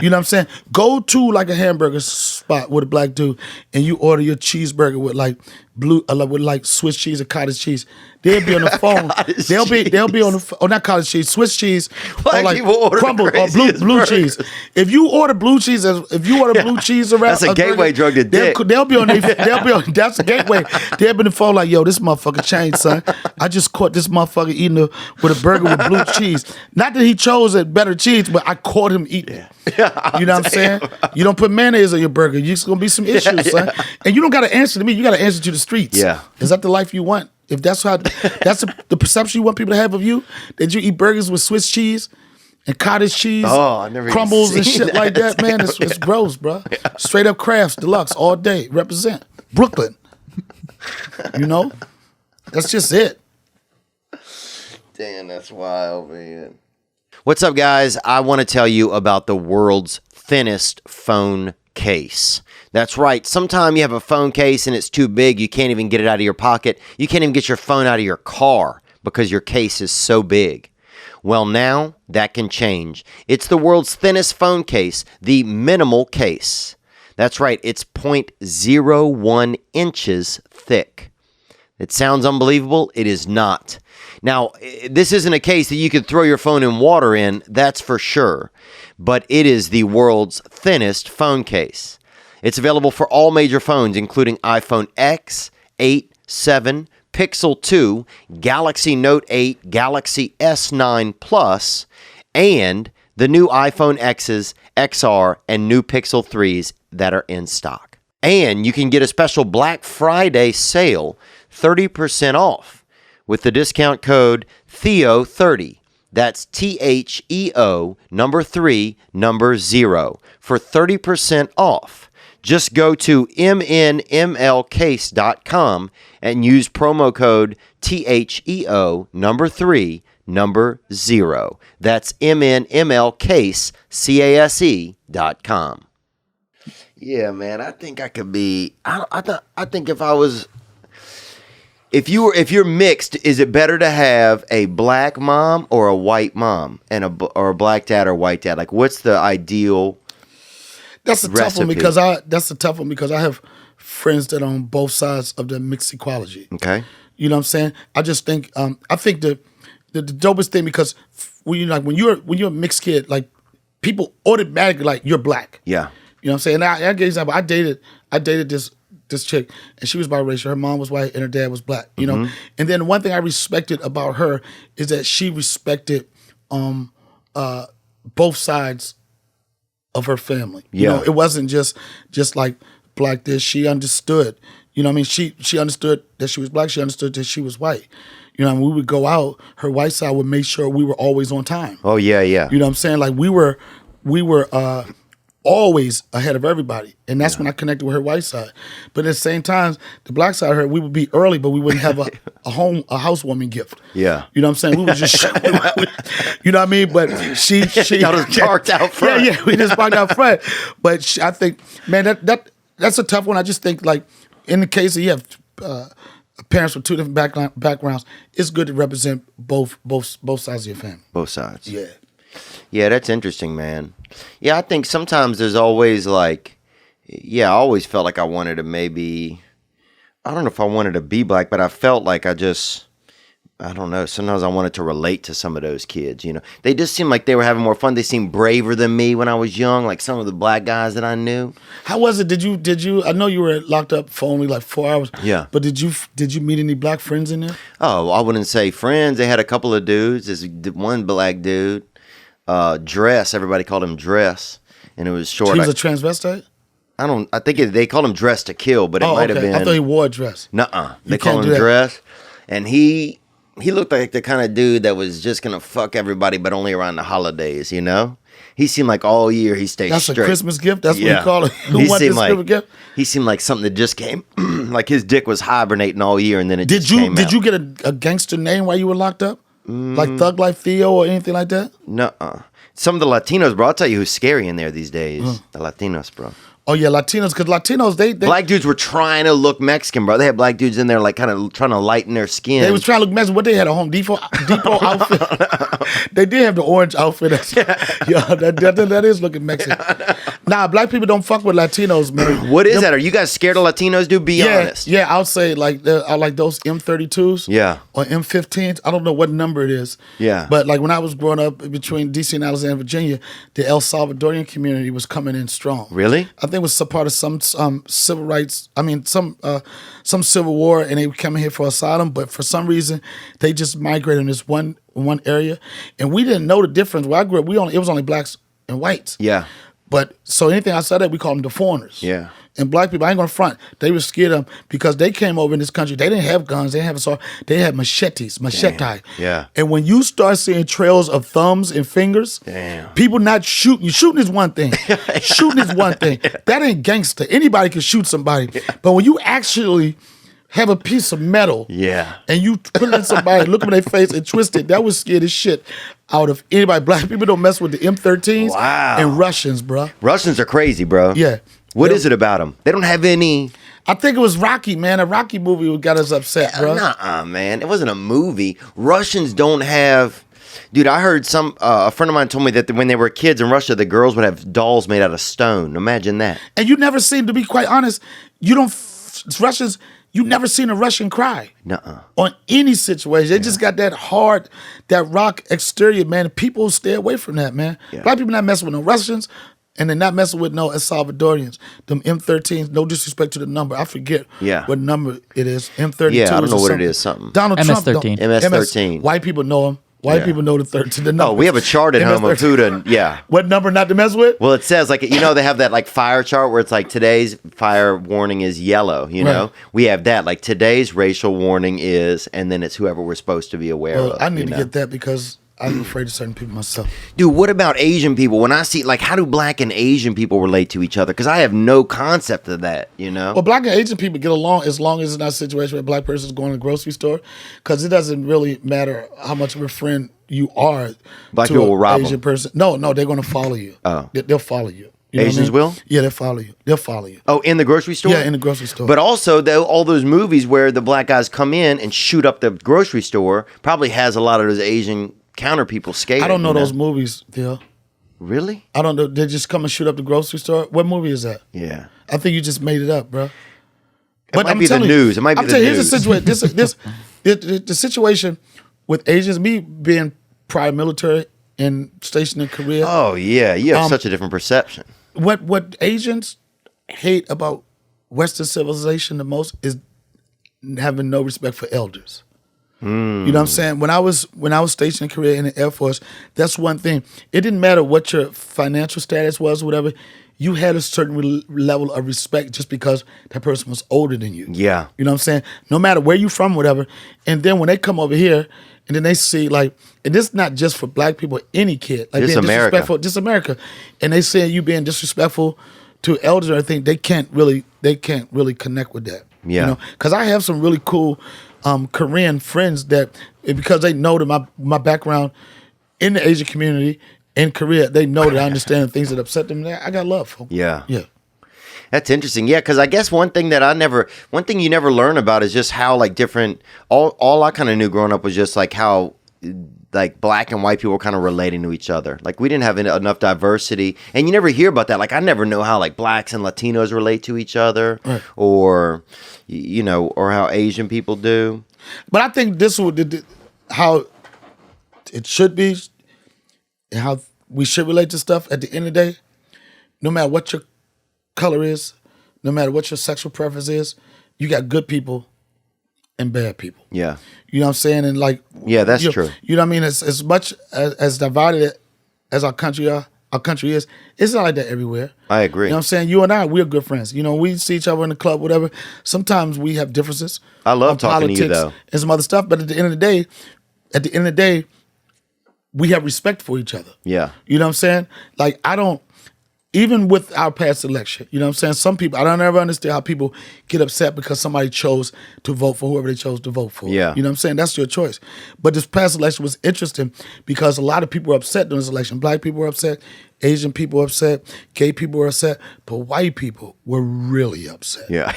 You know what I'm saying? Go to like a hamburger spot with a black dude, and you order your cheeseburger with like with like Swiss cheese or cottage cheese. They'll be on the phone. they'll be on the phone. Oh, not cottage cheese, Swiss cheese, Black or like people order the crumble or craziest blue burgers. cheese. If you order blue cheese, blue cheese around, That's a gateway drug to dick. They'll be on. That's a gateway. They'll be on the phone like, yo, this motherfucker changed, son. I just caught this motherfucker eating with a burger with blue cheese. Not that he chose a better cheese, but I caught him eating it. You know what I'm saying? You don't put mayonnaise on your burger. You're gonna be some issues, son. And you don't got to answer to me. You got to answer to the streets. Yeah. Is that the life you want? If that's the perception you want people to have of you, that you eat burgers with Swiss cheese and cottage cheese, I never even crumbles and seen shit like that, man, it's gross, bro. Straight up crafts, deluxe, all day, represent Brooklyn. You know, that's just it. Damn, that's wild, man. What's up, guys? I want to tell you about the world's thinnest phone case. That's right. Sometimes you have a phone case and it's too big, you can't even get it out of your pocket. You can't even get your phone out of your car because your case is so big. Well, now that can change. It's the world's thinnest phone case, the MNML Case. That's right. It's 0.01 inches thick. It sounds unbelievable. It is not. Now, this isn't a case that you could throw your phone in water in, that's for sure. But it is the world's thinnest phone case. It's available for all major phones, including iPhone X, 8, 7, Pixel 2, Galaxy Note 8, Galaxy S9 Plus, and the new iPhone X's, XR, and new Pixel 3s that are in stock. And you can get a special Black Friday sale, 30% off, with the discount code Theo30. That's THEO 3 0 for 30% off. Just go to MNMLcase.com and use promo code THEO 3 0. That's MNMLcase.com. Yeah, man, I think I could be. I think if you're mixed, is it better to have a black mom or a white mom or a black dad or white dad? Like, what's the ideal? That's a tough one recipe? because I have friends that are on both sides of the mixed ecology. Okay. You know what I'm saying? I just think I think the dopest thing, because when you're a mixed kid, like people automatically like you're black. Yeah. You know what I'm saying? And I give you an example. I dated this chick, and she was biracial. Her mom was white and her dad was black. You know? And then one thing I respected about her is that she respected both sides of her family. You Yeah. know, it wasn't just like black this. She understood. You know what I mean? She understood that she was black. She understood that she was white. You know, and we would go out, her white side would make sure we were always on time. Oh yeah, yeah. You know what I'm saying? Like we were always ahead of everybody. And that's when I connected with her white side. But at the same time, the black side of her, we would be early, but we wouldn't have a housewarming gift. Yeah. You know what I'm saying? We would just you know what I mean? But she Y'all just parked out front. Yeah, we just parked out front. But I think, man, that's a tough one. I just think, like, in the case of you have parents with two different backgrounds, it's good to represent both sides of your family. Both sides. Yeah. Yeah, that's interesting, man. Yeah, I think sometimes there's always like, I always felt like I wanted to maybe, I don't know if I wanted to be black, but I felt like I don't know. Sometimes I wanted to relate to some of those kids, you know. They just seemed like they were having more fun. They seemed braver than me when I was young, like some of the black guys that I knew. How was it? Did you? I know you were locked up for only like 4 hours. Yeah. But did you meet any black friends in there? Oh, I wouldn't say friends. They had a couple of dudes. There's one black dude, Dress. Everybody called him Dress, and it was short. He was a transvestite? I think they called him Dress to Kill, but it might have been. I thought he wore a dress. Nuh-uh. They You call can't him do that. Dress, and he looked like the kind of dude that was just gonna fuck everybody, but only around the holidays. You know, he seemed like all year he stayed That's straight. a Christmas gift? That's what Yeah. you call it? Who He want seemed this like Christmas gift? he seemed like something that just came, like his dick was hibernating all year, and then it Did just came you out. get a gangster name while you were locked up? Like Thug Life Theo or anything like that? Nuh-uh. Some of the Latinos, bro. I'll tell you who's scary in there these days. The Latinos, bro. Oh yeah, Latinos, because Latinos they Black dudes were trying to look Mexican, bro. They had black dudes in there, like, kind of trying to lighten their skin. they was trying to look Mexican. What they had, a Home Depot outfit? They did have the orange outfit. Yeah, that is looking Mexican. Nah, black people don't fuck with Latinos, man. What is that? Are you guys scared of Latinos, dude? Be honest. Yeah, I would say like I like those M32s. Yeah. Or M15s. I don't know what number it is. Yeah. But like when I was growing up between DC and Alexandria, Virginia, the El Salvadorian community was coming in strong. Really? I think it was some part of some civil rights. I mean, some civil war, and they were coming here for asylum. But for some reason, they just migrated in this one area, and we didn't know the difference. Where I grew up, it was only blacks and whites. Yeah. But so anything outside that, we call them the foreigners. Yeah. And black people, I ain't gonna front. They were scared of them because they came over in this country. They didn't have guns. They didn't have a sword. They had machete. Yeah. And when you start seeing trails of thumbs and fingers, Damn. people not shooting. Shooting is one thing. Shooting is one thing. That ain't gangster. Anybody can shoot somebody. But when you actually have a piece of metal, Yeah. and you put it in somebody, look them in their face and twist it, that would scare the shit out of anybody. Black people don't mess with the M13s Wow. and Russians, bruh. Russians are crazy, bro. Yeah. What is it about them? They don't have any. I think it was Rocky, man. A Rocky movie got us upset, bro. Nuh-uh, man. It wasn't a movie. Russians don't have. Dude, I heard a friend of mine told me that when they were kids in Russia, the girls would have dolls made out of stone. Imagine that. And you never seen, to be quite honest, Russians, you never seen a Russian cry. Nuh-uh. On any situation. They just got that hard, that rock exterior, man. People stay away from that, man. Yeah. Black people not messing with no Russians, and they're not messing with no El Salvadorians. Them M13s, no disrespect to the number. I forget what number it is. M32. Yeah, I don't know what something. it is, something. Donald Trump. MS-13. MS-13. White people know him. White people know the number. Oh, we have a chart at home of who to, yeah. What number not to mess with? Well, it says, like, you know, they have that, like, fire chart where it's like today's fire warning is yellow, you know? Right. We have that. Like, today's racial warning is, and then it's whoever we're supposed to be aware of. I need to know? get that because I'm afraid of certain people myself. Dude, what about Asian people? When I see, like, how do black and Asian people relate to each other? Because I have no concept of that, you know? Well, black and Asian people get along as long as it's not a situation where a black person's going to the grocery store, because it doesn't really matter how much of a friend you are Black to people an will rob Asian them. person. No, they're going to follow you. Oh. They'll follow you. You know what I Asians mean? will? Yeah, they'll follow you. They'll follow you. Oh, in the grocery store? Yeah, in the grocery store. But also, all those movies where the black guys come in and shoot up the grocery store probably has a lot of those Asian counter people skating. I don't know you those movies, Theo. Really? I don't know. They just come and shoot up the grocery store. What movie is that? Yeah. I think you just made it up, bro. It might be the news. It might be the Here's news. the situation. The situation with Asians, me being prior military and stationed in Korea. Oh, yeah. You have such a different perception. What Asians hate about Western civilization the most is having no respect for elders. You know what I'm saying? When I was stationed in Korea in the Air Force, that's one thing. It didn't matter what your financial status was, or whatever. You had a certain level of respect just because that person was older than you. Yeah. You know what I'm saying? No matter where you from, whatever. And then when they come over here and then they see like, and this is not just for black people, any kid. Like Just being America. disrespectful, just America. And they say you being disrespectful to elders, I think they can't really connect with that. Yeah. You know? Because I have some really cool Korean friends that, because they know that my background in the Asian community in Korea, they know that I understand the things that upset them. I got love for them. Yeah. Yeah. That's interesting. Yeah, because I guess one thing you never learn about is just how like different. All I kind of knew growing up was just like how like black and white people were kind of relating to each other. Like we didn't have enough diversity, and you never hear about that. Like I never know how like blacks and Latinos relate to each other, Right. or or how Asian people do. But I think this would how it should be, how we should relate to stuff. At the end of the day, no matter what your color is, no matter what your sexual preference is, you got good people and bad people. Yeah. You know what I'm saying? And like, Yeah, that's true. You know what I mean? As much as divided as our country is, it's not like that everywhere. I agree. You know what I'm saying? You and I, we're good friends. You know, we see each other in the club, whatever. Sometimes we have differences. I love on talking to you, politics though. and some other stuff. But at the end of the day, we have respect for each other. Yeah. You know what I'm saying? Like, I don't, even with our past election, you know what I'm saying? Some people, I don't ever understand how people get upset because somebody chose to vote for whoever they chose to vote for. Yeah. You know what I'm saying? That's your choice. But this past election was interesting because a lot of people were upset during this election. Black people were upset. Asian people were upset. Gay people were upset. But white people were really upset. Yeah.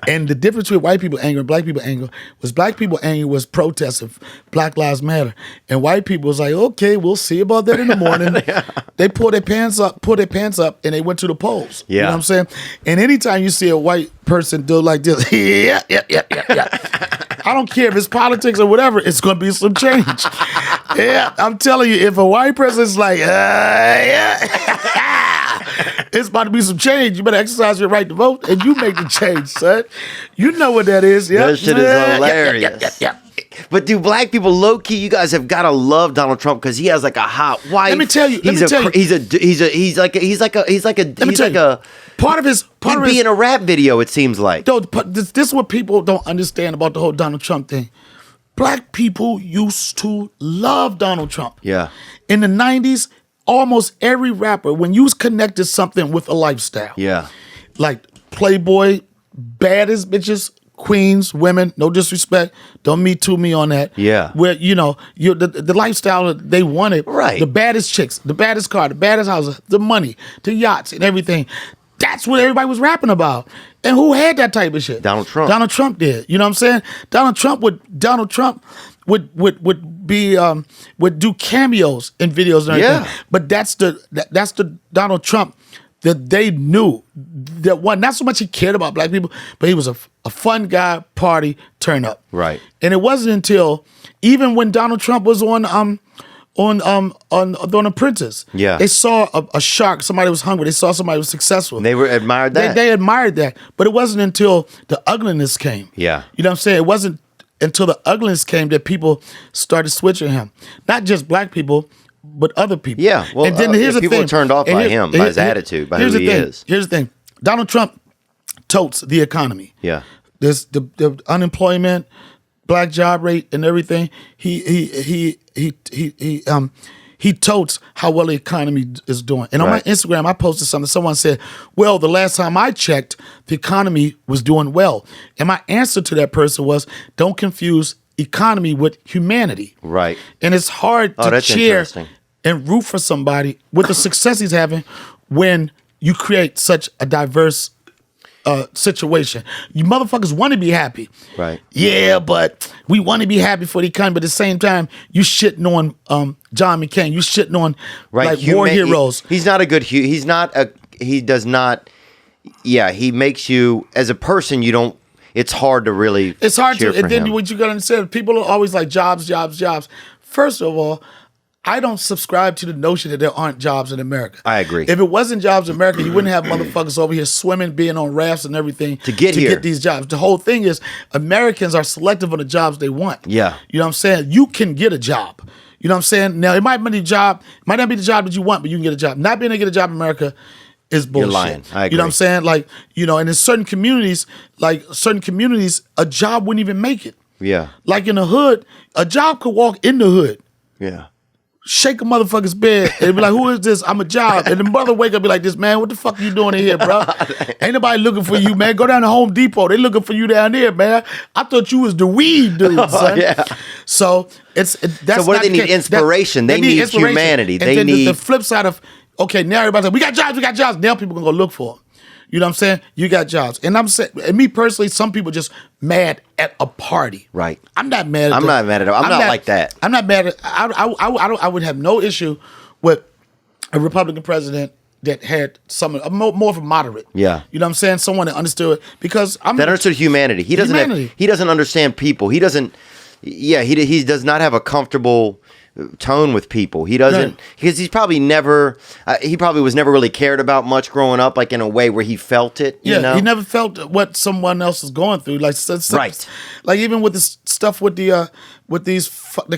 And the difference between white people anger and black people anger was black people anger was protesting Black Lives Matter. And white people was like, okay, we'll see about that in the morning. They pulled their pants up, and they went to the polls. Yeah. You know what I'm saying? And anytime you see a white person do like this, yeah. I don't care if it's politics or whatever, it's going to be some change. Yeah, I'm telling you, if a white person's like, it's about to be some change. You better exercise your right to vote, and you make the change, son. You know what that is. Yeah, That shit is hilarious. Yeah. But do black people, low key, you guys have got to love Donald Trump because he has like a hot wife. Let me tell you. He's like a Part of his he'd be in a rap video. It seems like. No, but this is what people don't understand about the whole Donald Trump thing. Black people used to love Donald Trump. Yeah. In the 90s, almost every rapper, when you connected something with a lifestyle. Yeah. Like Playboy, baddest bitches, queens, women, no disrespect, don't me too me on that. Yeah. Where, the lifestyle that they wanted, Right. The baddest chicks, the baddest car, the baddest houses, the money, the yachts and everything. That's what everybody was rapping about. And who had that type of shit? Donald Trump. Donald Trump did. You know what I'm saying? Donald Trump would do cameos in videos and everything. Yeah. But that's the Donald Trump that they knew that one, not so much he cared about black people, but he was a fun guy, party, turn up. Right. And it wasn't until even when Donald Trump was on Apprentice. Yeah. They saw a shark, somebody was hungry, they saw somebody was successful. They admired that. They admired that. But it wasn't until the ugliness came. Yeah. You know what I'm saying? It wasn't until the ugliness came that people started switching him. Not just black people, but other people. Yeah. Well, and then here's the people thing. were turned off by him, by his attitude, by who he is. Here's the thing. Donald Trump totes the economy. Yeah. There's the unemployment, black job rate, and everything. He totes how well the economy is doing. And on my Instagram, I posted something. Someone said, well, the last time I checked, the economy was doing well. And my answer to that person was, don't confuse economy with humanity. Right. And it's hard to cheer and root for somebody with the success he's having when you create such a diverse situation. You motherfuckers want to be happy. Right. Yeah, but we want to be happy for the economy, but at the same time, you shitting on John McCain. You shitting on like war heroes. He makes you, as a person, you don't, it's hard to really It's hard cheer to, and for then him. what you got to understand, people are always like jobs. First of all, I don't subscribe to the notion that there aren't jobs in America. I agree. If it wasn't jobs in America, you wouldn't have motherfuckers over here swimming, being on rafts and everything to get these jobs. The whole thing is Americans are selective on the jobs they want. Yeah. You know what I'm saying? You can get a job. You know what I'm saying? Now, it might not be the job that you want, but you can get a job. Not being able to get a job in America is bullshit. You're lying. I agree. You know what I'm saying? Like, you know, and in certain communities, a job wouldn't even make it. Yeah. Like in the hood, a job could walk in the hood. Yeah. Shake a motherfucker's bed and be like, who is this? I'm a job. And the mother wake up and be like, this man, what the fuck are you doing in here, bro? Ain't nobody looking for you, man. Go down to Home Depot. They looking for you down there, man. I thought you was the weed dude, son. Yeah. So that's so what do they need? Inspiration. They need humanity. They then need the flip side of, okay, now everybody's like, we got jobs. Now people gonna go look for them. You know what I'm saying? You got jobs. And I'm saying, and me personally, some people just mad at a party. Right. I'm not mad at I'm not mad at it. I'm not like that. I'm not mad at, I would have no issue with a Republican president that had more of a moderate. Yeah. You know what I'm saying? Someone that understood, because that understood humanity. He doesn't understand people. He does not have a comfortable tone with people. He doesn't, because he probably was never really cared about much growing up, like in a way where he felt it. You know? He never felt what someone else is going through. Like, right. Like even with this stuff with the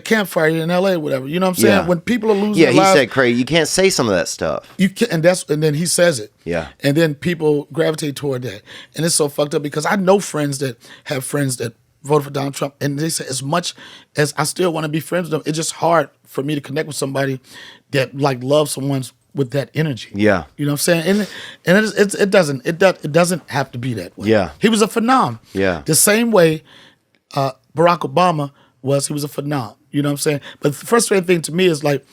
campfire in LA or whatever. You know what I'm saying? Yeah. When people are losing their lives, he said, "Craig, you can't say some of that stuff." You can, and then he says it. Yeah. And then people gravitate toward that, and it's so fucked up because I know friends that have friends that voted for Donald Trump, and they say, as much as I still want to be friends with them, it's just hard for me to connect with somebody that like loves someone with that energy. Yeah. You know what I'm saying? And it doesn't have to be that way. Yeah. He was a phenom. Yeah. The same way Barack Obama he was a phenom. You know what I'm saying? But the frustrating thing to me is like,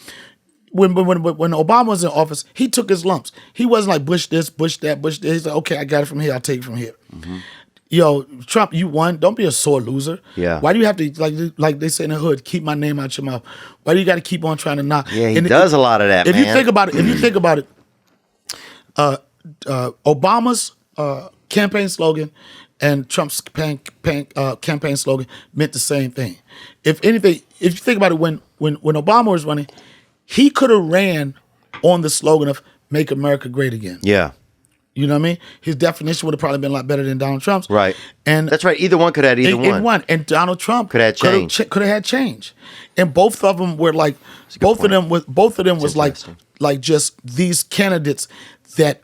when Obama was in office, he took his lumps. He wasn't like Bush this, Bush that, Bush this. He's like, okay, I got it from here. I'll take it from here. Mm-hmm. Yo, Trump, you won. Don't be a sore loser. Yeah. Why do you have to, like they say in the hood, keep my name out your mouth? Why do you got to keep on trying to knock? Yeah, he does a lot of that, if man. you think about it, Obama's campaign slogan and Trump's campaign slogan meant the same thing. If anything, if you think about it, when Obama was running, he could have ran on the slogan of "Make America Great Again." Yeah. You know what I mean? His definition would have probably been a lot better than Donald Trump's. Right. And that's right. Either one could have either one. And Donald Trump could have change. Could have had change. And both of them were like, both of them was like just these candidates that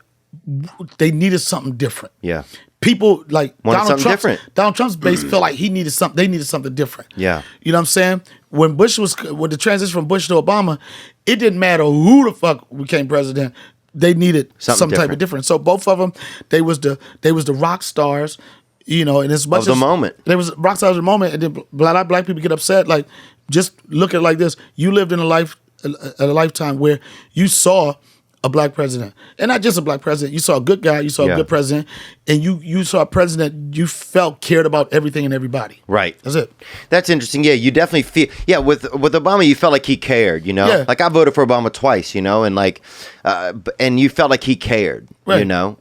they needed something different. Yeah. People like Donald Trump's base felt like they needed something different. Yeah. You know what I'm saying? When the transition from Bush to Obama, it didn't matter who the fuck became president. They needed some type of difference. So both of them, they was the rock stars, you know, and as much of the moment. They was rock stars of the moment, and then black people get upset. Like, just look at it like this. You lived in a lifetime where you saw a black president. And not just a black president. You saw a good guy, you saw a good president, and you saw a president you felt cared about everything and everybody. Right. That's it. That's interesting. Yeah, you definitely feel, with Obama, you felt like he cared, you know? Yeah. Like, I voted for Obama twice, you know, and like, and you felt like he cared, right. You know?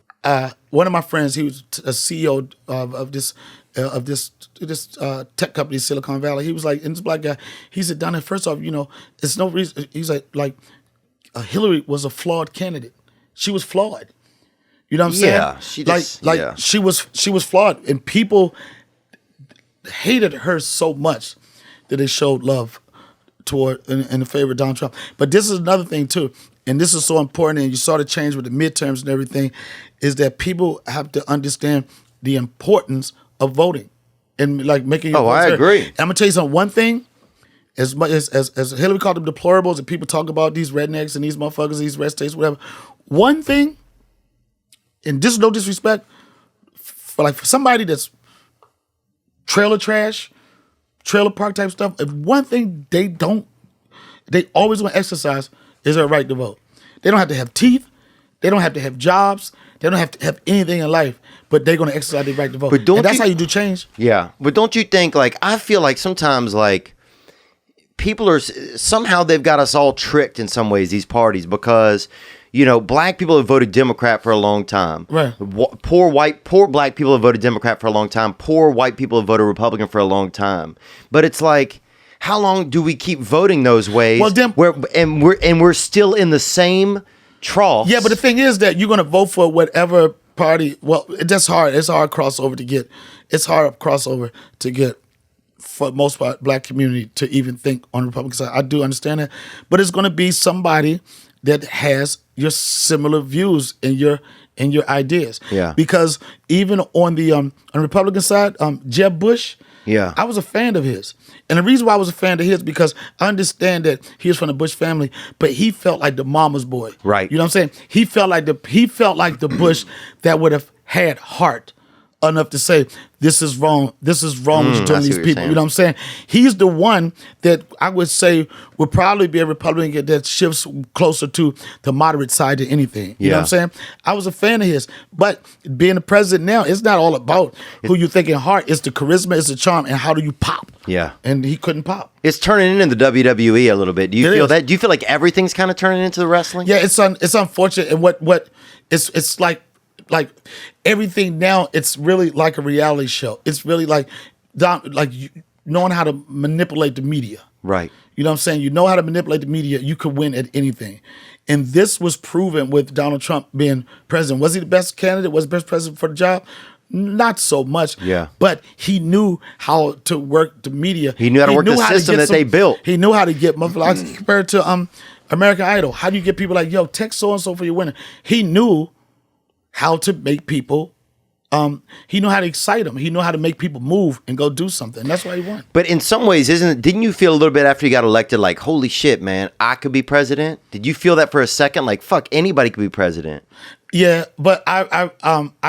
One of my friends, he was a CEO of this tech company, Silicon Valley. He was like, and this black guy, he said, Donnell, first off, you know, it's no reason, he's like, Hillary was a flawed candidate. She was flawed. You know what I'm saying? Yeah, she was flawed, and people hated her so much that they showed love toward in favor of Donald Trump. But this is another thing too, and this is so important. And you saw the change with the midterms and everything, is that people have to understand the importance of voting and like making. I agree. And I'm gonna tell you something. One thing. As much as Hillary called them deplorables, and people talk about these rednecks and these motherfuckers, these red states, whatever. One thing, and this is no disrespect, for somebody that's trailer trash, trailer park type stuff, if one thing they always want to exercise is their right to vote. They don't have to have teeth. They don't have to have jobs. They don't have to have anything in life, but they're going to exercise their right to vote. And that's how you do change. Yeah. But don't you think, like, I feel like sometimes, like, people are somehow they've got us all tricked in some ways, these parties, because, you know, black people have voted Democrat for a long time. Right. Poor black people have voted Democrat for a long time. Poor white people have voted Republican for a long time. But it's like, how long do we keep voting those ways? Well, then, we're still in the same trough. Yeah, but the thing is that you're going to vote for whatever party. Well, that's hard. It's hard crossover to get. It's hard crossover to get for most part black community to even think on the Republican side. I do understand that, but it's going to be somebody that has your similar views and your ideas. Yeah. Because even on the Republican side, Jeb Bush. Yeah. I was a fan of his. And the reason why I was a fan of his because I understand that he was from the Bush family, but he felt like the mama's boy. Right. You know what I'm saying? He felt like the Bush that would have had heart enough to say, this is wrong what you're doing these people. You know what I'm saying? He's the one that I would say would probably be a Republican that shifts closer to the moderate side than anything. You know what I'm saying? I was a fan of his. But being the president now, it's not all about who you think in heart. It's the charisma, it's the charm, and how do you pop? Yeah. And he couldn't pop. It's turning into the WWE a little bit. Do you feel is. that? Do you feel like everything's kind of turning into the wrestling? Yeah, it's unfortunate. And it's like everything now, it's really like a reality show. It's really like knowing how to manipulate the media. Right. You know what I'm saying? You know how to manipulate the media, you could win at anything. And this was proven with Donald Trump being president. Was he the best candidate? Was he the best president for the job? Not so much. Yeah. But he knew how to work the media. He knew how to work the system that they built. He knew how to get motherfuckers compared to American Idol. How do you get people like, yo, text so-and-so for your winner? He knew how to make people, he knew how to excite them. He knew how to make people move and go do something. That's why he won. But in some ways, didn't you feel a little bit after you got elected like, holy shit, man, I could be president? Did you feel that for a second? Like, fuck, anybody could be president. Yeah, but I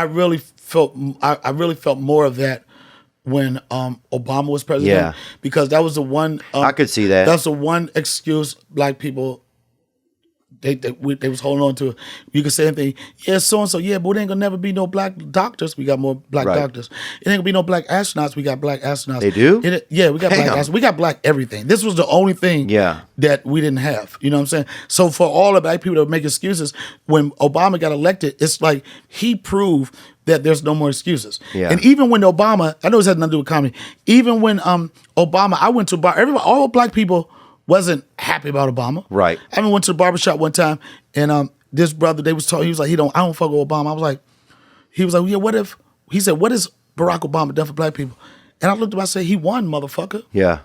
really felt more of that when Obama was president. Yeah. Because that was the one I could see that. That's the one excuse black people they was holding on to. You could say anything, yeah, so and so, yeah, but it ain't gonna never be no black doctors. We got more black doctors. It ain't gonna be no black astronauts. We got black astronauts. They do? Yeah, we got black astronauts. We got black everything. This was the only thing that we didn't have. You know what I'm saying? So for all the black people that make excuses, when Obama got elected, it's like he proved that there's no more excuses. Yeah. And even when Obama, I know this has nothing to do with comedy, even when Obama, I went to a bar, all black people wasn't happy about Obama. Right. I went to the barbershop one time and this brother, they was talking, he was like, I don't fuck with Obama. I was like, he was like, yeah, what if, he said, what has Barack Obama done for black people? And I looked at him, I said, he won, motherfucker. Yeah.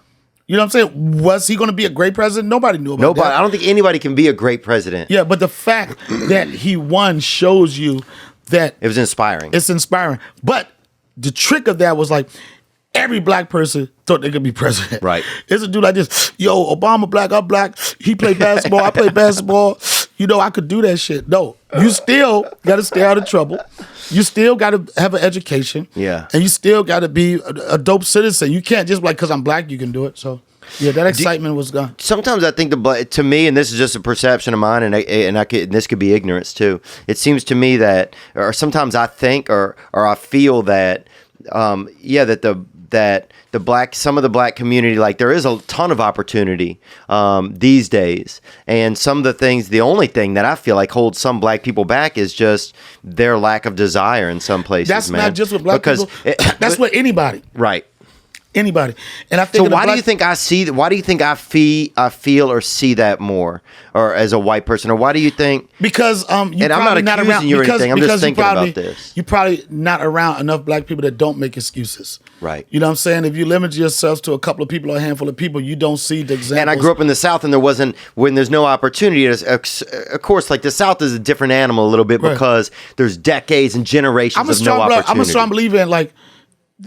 You know what I'm saying? Was he going to be a great president? Nobody knew about that. I don't think anybody can be a great president. Yeah, but the fact that he won shows you that it was inspiring. It's inspiring. But the trick of that was like, every black person thought they could be president. Right. It's a dude like this. Yo, Obama black, I'm black. He played basketball, I play basketball. You know, I could do that shit. No, you still got to stay out of trouble. You still got to have an education. Yeah. And you still got to be a dope citizen. You can't just like, because I'm black, you can do it. So, yeah, that excitement was gone. Sometimes I think to me, and this is just a perception of mine, and this could be ignorance too. It seems to me that, or sometimes I think, or I feel that, that some of the black community, like there is a ton of opportunity these days, and some of the things, the only thing that I feel like holds some black people back is just their lack of desire in some places. That's man. not just with black people. That's with anybody. Right. Anybody. And I think so. Why do you think I see? Why do you think I feel or see that more, or as a white person, or why do you think? Because and I'm not accusing you or anything. I'm just thinking about this. You're probably not around enough black people that don't make excuses. Right. You know what I'm saying? If you limit yourselves to a couple of people or a handful of people, you don't see the examples. And I grew up in the South, and when there's no opportunity, of course, like the South is a different animal a little bit because there's decades and generations of no opportunity. I'm a strong believer in like.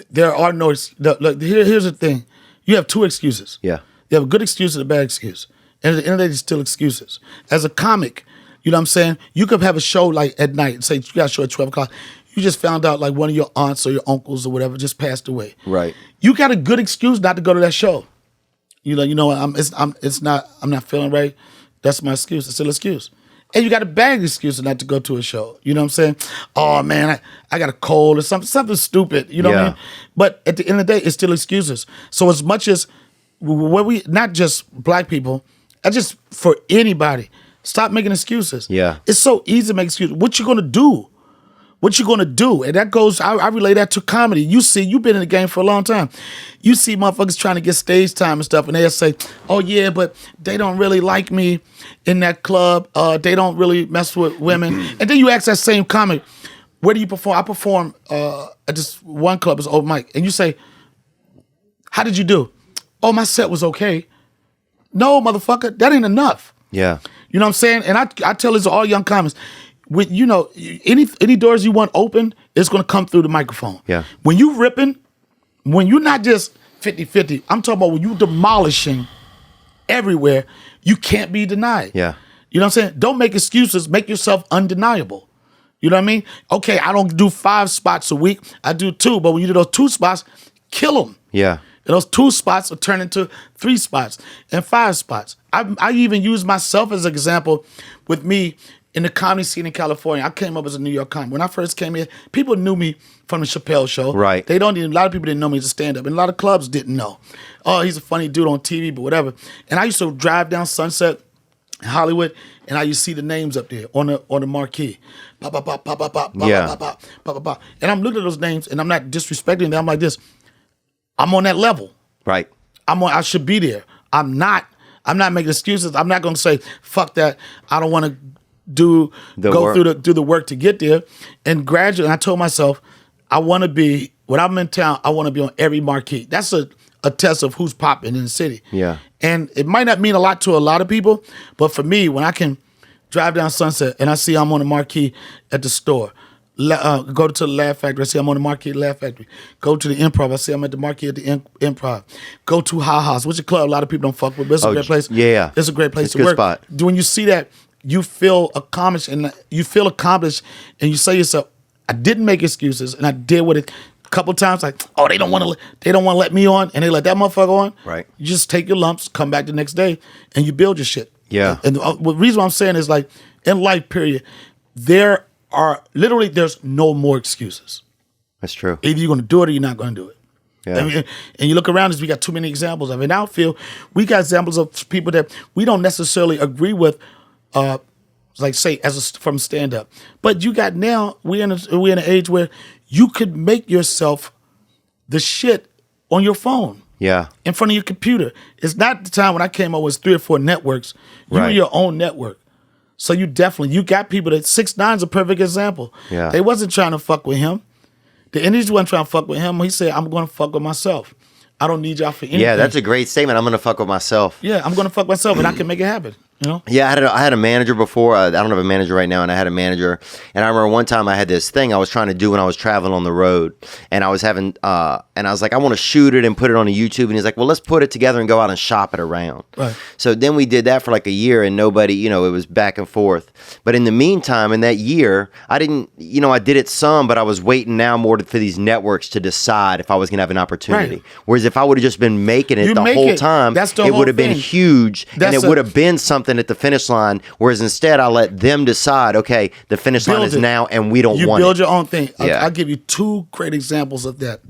There are no. Look, here's the thing. You have two excuses. Yeah. You have a good excuse and a bad excuse. And at the end of the day, it's still excuses. As a comic, you know what I'm saying? You could have a show like at night and say, you got a show at 12 o'clock. You just found out like one of your aunts or your uncles or whatever just passed away. Right. You got a good excuse not to go to that show. You know, I'm not feeling right. That's my excuse. It's still an excuse. And you got a bad excuse not to go to a show. You know what I'm saying? Oh, man, I got a cold or something stupid. You know what I mean? But at the end of the day, it's still excuses. So as much as not just black people, just for anybody, stop making excuses. Yeah. It's so easy to make excuses. What you going to do? What you gonna do? And that goes, I relate that to comedy. You see, you've been in the game for a long time. You see motherfuckers trying to get stage time and stuff, and they'll say, oh yeah, but they don't really like me in that club. They don't really mess with women. And then you ask that same comic, where do you perform? I perform at this one club, it's open mic. And you say, how did you do? Oh, my set was okay. No, motherfucker, that ain't enough. Yeah. You know what I'm saying? And I tell this to all young comics. With, you know, any doors you want open, it's going to come through the microphone. Yeah. When you ripping, when you're not just 50-50, I'm talking about when you demolishing everywhere, you can't be denied. Yeah. You know what I'm saying? Don't make excuses. Make yourself undeniable. You know what I mean? Okay, I don't do 5 spots a week. I do 2. But when you do those 2 spots, kill them. Yeah. And those 2 spots will turn into 3 spots and 5 spots. I even use myself as an example with me in the comedy scene in California. I came up as a New York comic. When I first came here, people knew me from the Chappelle Show. Right. A lot of people didn't know me as a stand-up, and a lot of clubs didn't know. Oh, he's a funny dude on TV, but whatever. And I used to drive down Sunset in Hollywood, and I used to see the names up there on the marquee. Ba, ba, ba, ba, ba, ba, ba, Yeah. ba, ba, ba, ba, ba. And I'm looking at those names, and I'm not disrespecting them. I'm like this. I'm on that level. Right. I should be there. I'm not making excuses. I'm not going to say, fuck that. I don't want to do the work to get there. And gradually, I told myself, I want to be, when I'm in town, I want to be on every marquee. That's a test of who's popping in the city. Yeah. And it might not mean a lot to a lot of people, but for me, when I can drive down Sunset and I see I'm on the marquee at the store, go to the Laugh Factory, I see I'm on the marquee at the Laugh Factory. Go to the Improv, I see I'm at the marquee at the Improv. Go to Ha Ha's, which is a club a lot of people don't fuck with, but it's a great place. Yeah. It's a great place It's a to good work. spot. When you see that, you feel accomplished, and you say to yourself, I didn't make excuses, and I did what it a couple times, like, oh, they don't want to let me on, and they let that motherfucker on. Right. You just take your lumps, come back the next day, and you build your shit. Yeah. And the reason why I'm saying is, like, in life, period, there's no more excuses. That's true. Either you're going to do it or you're not going to do it. Yeah. And you look around us, we got too many examples of it. And I feel we got examples of people that we don't necessarily agree with, like say from stand up. But you got now we're in an age where you could make yourself the shit on your phone. Yeah. In front of your computer. It's not the time when I came up with 3 or 4 networks. You're Right. your own network. So you got people that 6ix9ine's a perfect example. Yeah. They wasn't trying to fuck with him. The Indians wasn't trying to fuck with him. He said, I'm going to fuck with myself. I don't need y'all for anything. Yeah, that's a great statement. I'm going to fuck with myself. Yeah, I'm going to fuck myself and I can make it happen. You know? Yeah, I had a manager before. I don't have a manager right now, and I had a manager. And I remember one time I had this thing I was trying to do when I was traveling on the road, and I was having, and I was like, I want to shoot it and put it on a YouTube. And he's like, well, let's put it together and go out and shop it around. Right. So then we did that for like a year, and nobody, it was back and forth. But in the meantime, in that year, I didn't, I did it some, but I was waiting now more for these networks to decide if I was going to have an opportunity. Right. Whereas if I would have just been making it the whole time, it would have been huge, and it would have been something at the finish line, whereas instead I let them decide, okay, the finish line is now and we don't want it. You build your own thing. Yeah. I'll give you 2 great examples of that.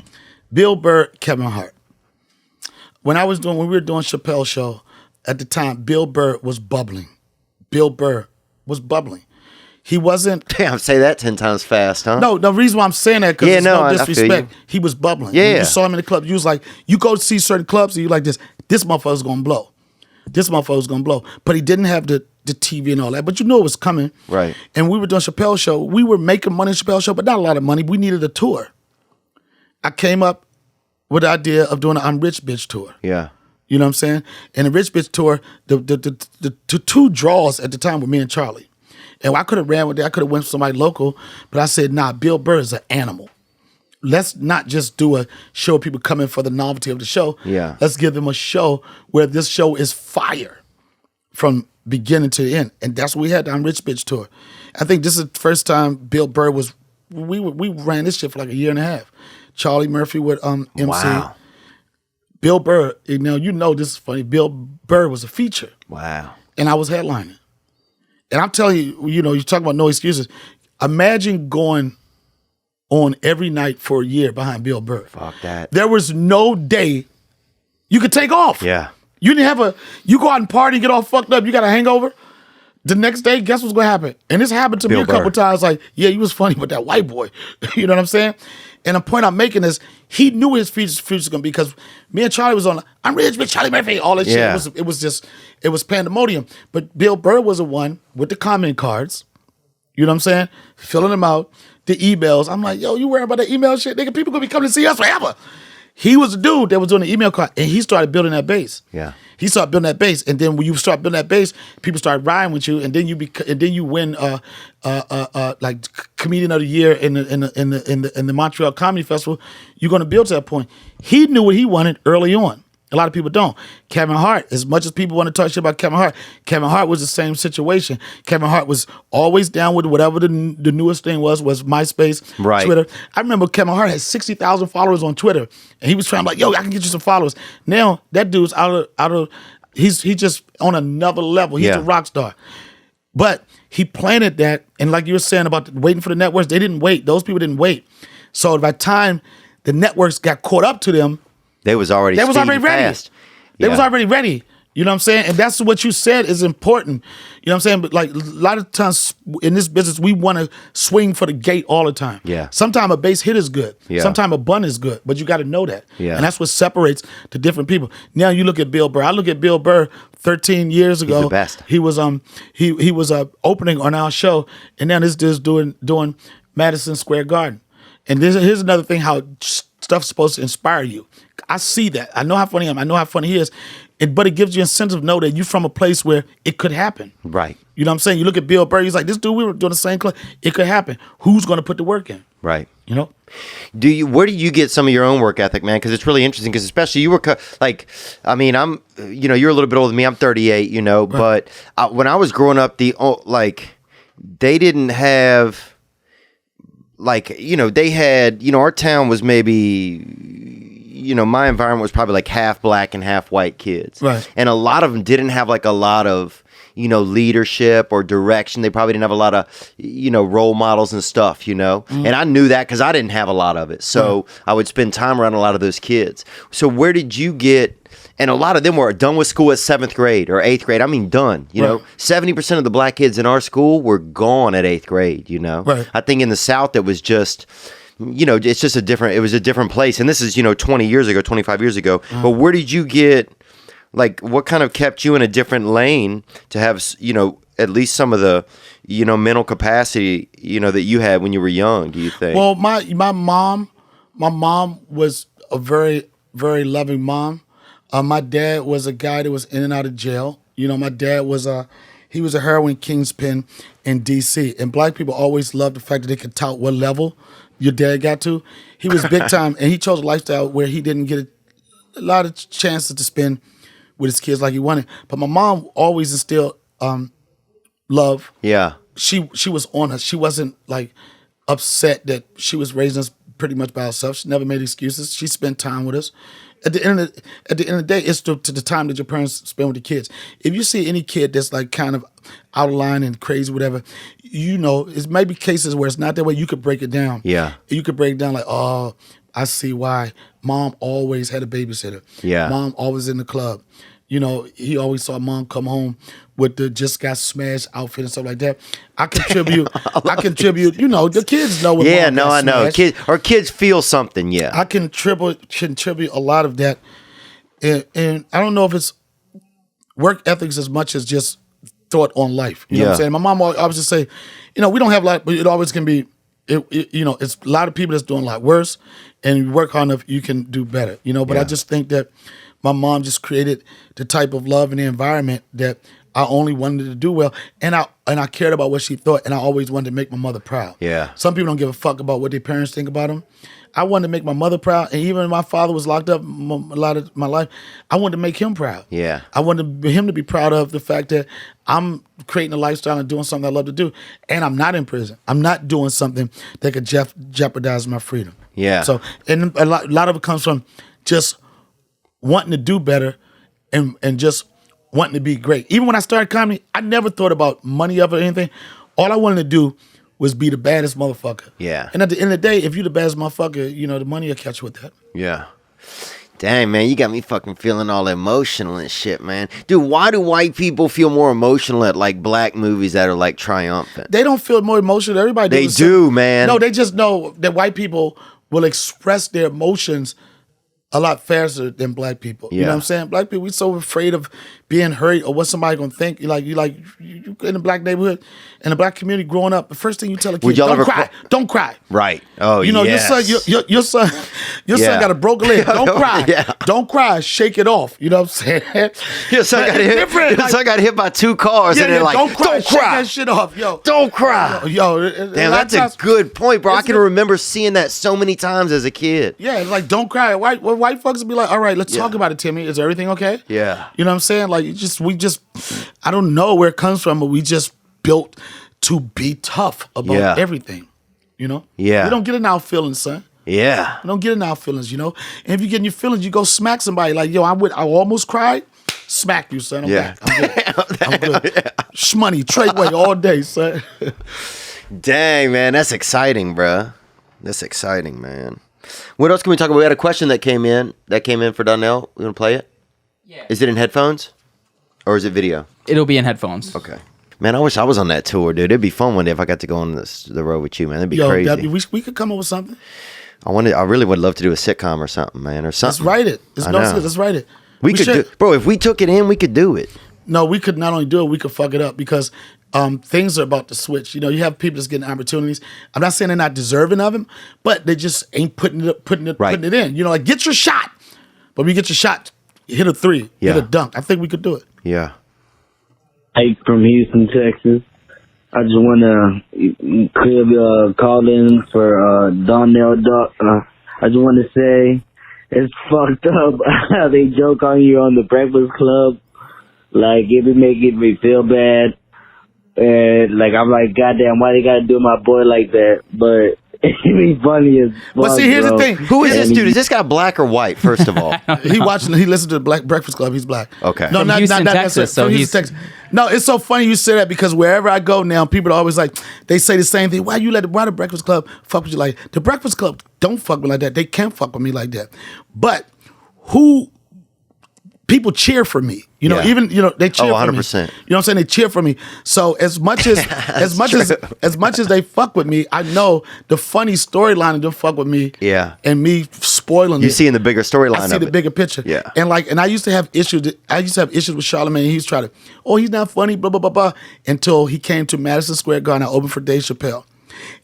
Bill Burr, Kevin Hart. When we were doing Chappelle Show, at the time, Bill Burr was bubbling. Bill Burr was bubbling. He wasn't... Damn, say that 10 times fast, huh? No, the reason why I'm saying that, because no I feel disrespect, you. he was bubbling. Yeah. When you saw him in the club, you was like, you go to see certain clubs and you like this motherfucker's going to blow. This motherfucker's going to blow. But he didn't have the TV and all that. But you knew it was coming. Right. And we were doing Chappelle Show. We were making money in Chappelle Show, but not a lot of money. We needed a tour. I came up with the idea of doing an I'm Rich Bitch tour. Yeah. You know what I'm saying? And the Rich Bitch tour, the 2 draws at the time were me and Charlie. And I could have ran with that. I could have went with somebody local, but I said, nah, Bill Burr is an animal. Let's not just do a show of people coming for the novelty of the show. Yeah. Let's give them a show where this show is fire from beginning to end. And that's what we had on Rich Bitch tour. I think this is the first time Bill Burr was, we ran this shit for like a year and a half. Charlie Murphy with MC. Wow. Bill Burr, you know this is funny. Bill Burr was a feature. Wow. And I was headlining. And I'm telling you, you talk about no excuses. Imagine going on every night for a year behind Bill Burr. Fuck that. There was no day you could take off. Yeah. You didn't have you go out and party and get all fucked up, you got a hangover. The next day, guess what's going to happen? And this happened to me Bill a couple Burr. times. Like, yeah, you was funny with that white boy. You know what I'm saying? And the point I'm making is he knew his future was going to be, because me and Charlie was on, I'm rich with Charlie Murphy, all that Yeah. shit. It was pandemonium. But Bill Burr was the one with the comment cards. You know what I'm saying? Filling them out, the emails. I'm like, yo, you worry about the email shit? Nigga, people going to be coming to see us forever. He was the dude that was doing the email card, and he started building that base. Yeah. He started building that base, and then when you start building that base, people start riding with you, and then you win like comedian of the year in the Montreal Comedy Festival. You're going to build to that point. He knew what he wanted early on. A lot of people don't. Kevin Hart, as much as people want to talk shit about Kevin Hart was the same situation. Kevin Hart was always down with whatever the newest thing was MySpace, Right. Twitter. I remember Kevin Hart had 60,000 followers on Twitter, and he was trying like, yo, I can get you some followers. Now that dude's out of he's just on another level. He's a rock star. But he planted that, and like you were saying about waiting for the networks, they didn't wait. Those people didn't wait. So by the time the networks got caught up to them, They was already ready. fast. They was Yeah. already ready. You know what I'm saying? And that's what you said is important. You know what I'm saying? But like a lot of times in this business, we want to swing for the gate all the time. Yeah. Sometimes a base hit is good. Yeah. Sometimes a bun is good. But you got to know that. Yeah. And that's what separates the different people. Now you look at Bill Burr. I look at Bill Burr 13 years ago. the best. He was he was opening on our show, and now this dude's doing Madison Square Garden. And here's another thing: how stuff's supposed to inspire you. I see that. I know how funny I am. I know how funny he is. But it gives you incentive to know that you're from a place where it could happen. Right. You know what I'm saying? You look at Bill Burr, he's like, this dude, we were doing the same club. It could happen. Who's going to put the work in? Right. You know? Where do you get some of your own work ethic, man? Because it's really interesting. Because especially you were I'm, you're a little bit older than me. I'm 38, but when I was growing up, they didn't have, they had, our town was maybe, my environment was probably like half black and half white kids. Right. And a lot of them didn't have like a lot of, leadership or direction. They probably didn't have a lot of, role models and stuff, And I knew that because I didn't have a lot of it. So I would spend time around a lot of those kids. So where did you get, and a lot of them were done with school at 7th grade or 8th grade. I mean, done, 70% of the black kids in our school were gone at 8th grade, Right. I think in the South, it was just, it's just it was a different place. And this is, 20 years ago, 25 years ago. But where did you get, what kind of kept you in a different lane to have, at least some of the, mental capacity, that you had when you were young, do you think? Well, my mom was a very, very loving mom. My dad was a guy that was in and out of jail. My dad was he was a heroin kingpin in D.C. And black people always loved the fact that they could tout what level your dad got to. He was big time, and he chose a lifestyle where he didn't get a lot of chances to spend with his kids like he wanted. But my mom always instilled love. Yeah. She was on us. She wasn't upset that she was raising us pretty much by herself. She never made excuses. She spent time with us. At the end of the day, it's to the time that your parents spend with the kids. If you see any kid that's kind of out of line and crazy, whatever, it may be cases where it's not that way. You could break it down. Yeah. You could break it down oh, I see why. Mom always had a babysitter. Yeah. Mom always in the club. He always saw mom come home with the just got smashed outfit and stuff like that. I contribute. The kids know what mom got I know. smashed. Kids feel something, yeah. I contribute a lot of that. And I don't know if it's work ethics as much as just thought on life. You know what I'm saying? My mom always just say, we don't have a lot, but it always can be, it's a lot of people that's doing a lot worse, and you work hard enough, you can do better. But I just think that my mom just created the type of love and the environment that I only wanted to do well, and I cared about what she thought, and I always wanted to make my mother proud. Yeah. Some people don't give a fuck about what their parents think about them. I wanted to make my mother proud, and even when my father was locked up a lot of my life, I wanted to make him proud. Yeah. I wanted him to be proud of the fact that I'm creating a lifestyle and doing something I love to do, and I'm not in prison. I'm not doing something that could jeopardize my freedom. Yeah. So, and a lot of it comes from just wanting to do better and just wanting to be great. Even when I started comedy, I never thought about money of it or anything. All I wanted to do was be the baddest motherfucker. Yeah. And at the end of the day, if you're the baddest motherfucker, the money will catch you with that. Yeah. Dang, man, you got me fucking feeling all emotional and shit, man. Dude, why do white people feel more emotional at like black movies that are like triumphant? They don't feel more emotional. Everybody They does do, man. No, they just know that white people will express their emotions a lot faster than black people. You know what I'm saying? Black people, we so afraid of being hurt or what somebody gonna think. You in a black neighborhood, in a black community growing up, the first thing you tell a kid, don't cry. Don't cry. Right. Oh, you know, yes. your son got a broken leg. Don't cry. Don't cry. Shake it off. You know what I'm saying? Your son got hit by 2 cars and they're like, don't cry. Shake that shit off, yo. Don't cry. Damn, that's a good point, bro. I can remember seeing that so many times as a kid. Yeah, it's like, don't cry. White folks would be like, all right, let's talk about it, Timmy. Is everything okay? Yeah. You know what I'm saying? Like, we just, I don't know where it comes from, but we just built to be tough about everything. You know? Yeah. We don't get in our feelings, son. Yeah. We don't get in our feelings, you know? And if you get in your feelings, you go smack somebody. Like, yo, I almost cried. Smack you, son. I'm back. I'm good. I'm good. Shmoney, Treyway all day, son. Dang, man. That's exciting, bro. That's exciting, man. What else can we talk about? We had a question that came in for Donnell. We want to play it? Yeah. Is it in headphones? Or is it video? It'll be in headphones. Okay. Man, I wish I was on that tour, dude. It'd be fun one day if I got to go on the road with you, man. That'd be crazy. We could come up with something. I really would love to do a sitcom or something, man, or something. Let's write it. Let's write it. We could bro, if we took it in, we could do it. No, we could not only do it, we could fuck it up because things are about to switch. You know, you have people that's getting opportunities. I'm not saying they're not deserving of them, but they just ain't putting it in. You know, like, get your shot. But when you get your shot, hit a 3, hit a dunk. I think we could do it. Yeah. Ike from Houston, Texas. I just want to clear call in for Donnell Duck. I just want to say it's fucked up how they joke on you on the Breakfast Club. Like, it be making me feel bad. And, like, I'm like, goddamn, why they gotta do my boy like that? But it be funny as fuck. But see, here's the thing. Who is this dude? Is this guy black or white, first of all? He listens to the Black Breakfast Club. He's black. Okay. No, From Houston, Texas. So he's Texas. No, it's so funny you say that because wherever I go now, people are always like, they say the same thing. Why the Breakfast Club fuck with you like that? The Breakfast Club don't fuck with me like that. They can't fuck with me like that. But people cheer for me. You know, even they cheer for me. 100%. You know what I'm saying? They cheer for me. So as much as they fuck with me, I know the funny storyline of them fuck with me. Yeah. And me spoiling You it. see in the bigger storyline. I see the bigger picture. Yeah. And I used to have issues. With Charlamagne. He was trying to, he's not funny, blah, blah, blah, blah, until he came to Madison Square Garden. I opened for Dave Chappelle.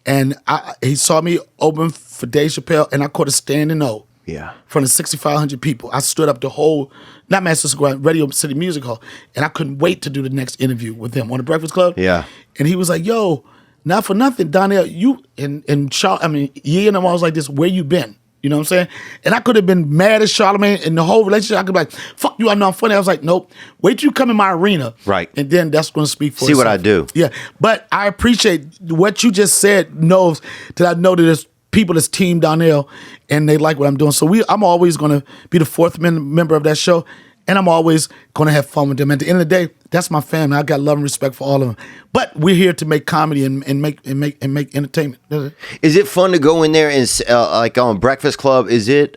And he saw me open for Dave Chappelle, and I caught a standing O. Yeah. From the 6,500 people. I stood up the whole, not Madison Square, Radio City Music Hall, and I couldn't wait to do the next interview with him on the Breakfast Club. Yeah. And he was like, yo, not for nothing, Donnell, you and Ye and them, I was like this, where you been? You know what I'm saying? And I could have been mad at Charlamagne in the whole relationship. I could be like, fuck you, I'm not funny. I was like, nope, wait till you come in my arena. Right. And then that's going to speak for See itself. what I do. Yeah. But I appreciate what you just said knows that I know that there's people that's Team Donnell and they like what I'm doing. So I'm always going to be the fourth member of that show, and I'm always going to have fun with them. At the end of the day, that's my family. I got love and respect for all of them. But we're here to make comedy and make entertainment. Is it fun to go in there and like on Breakfast Club? Is it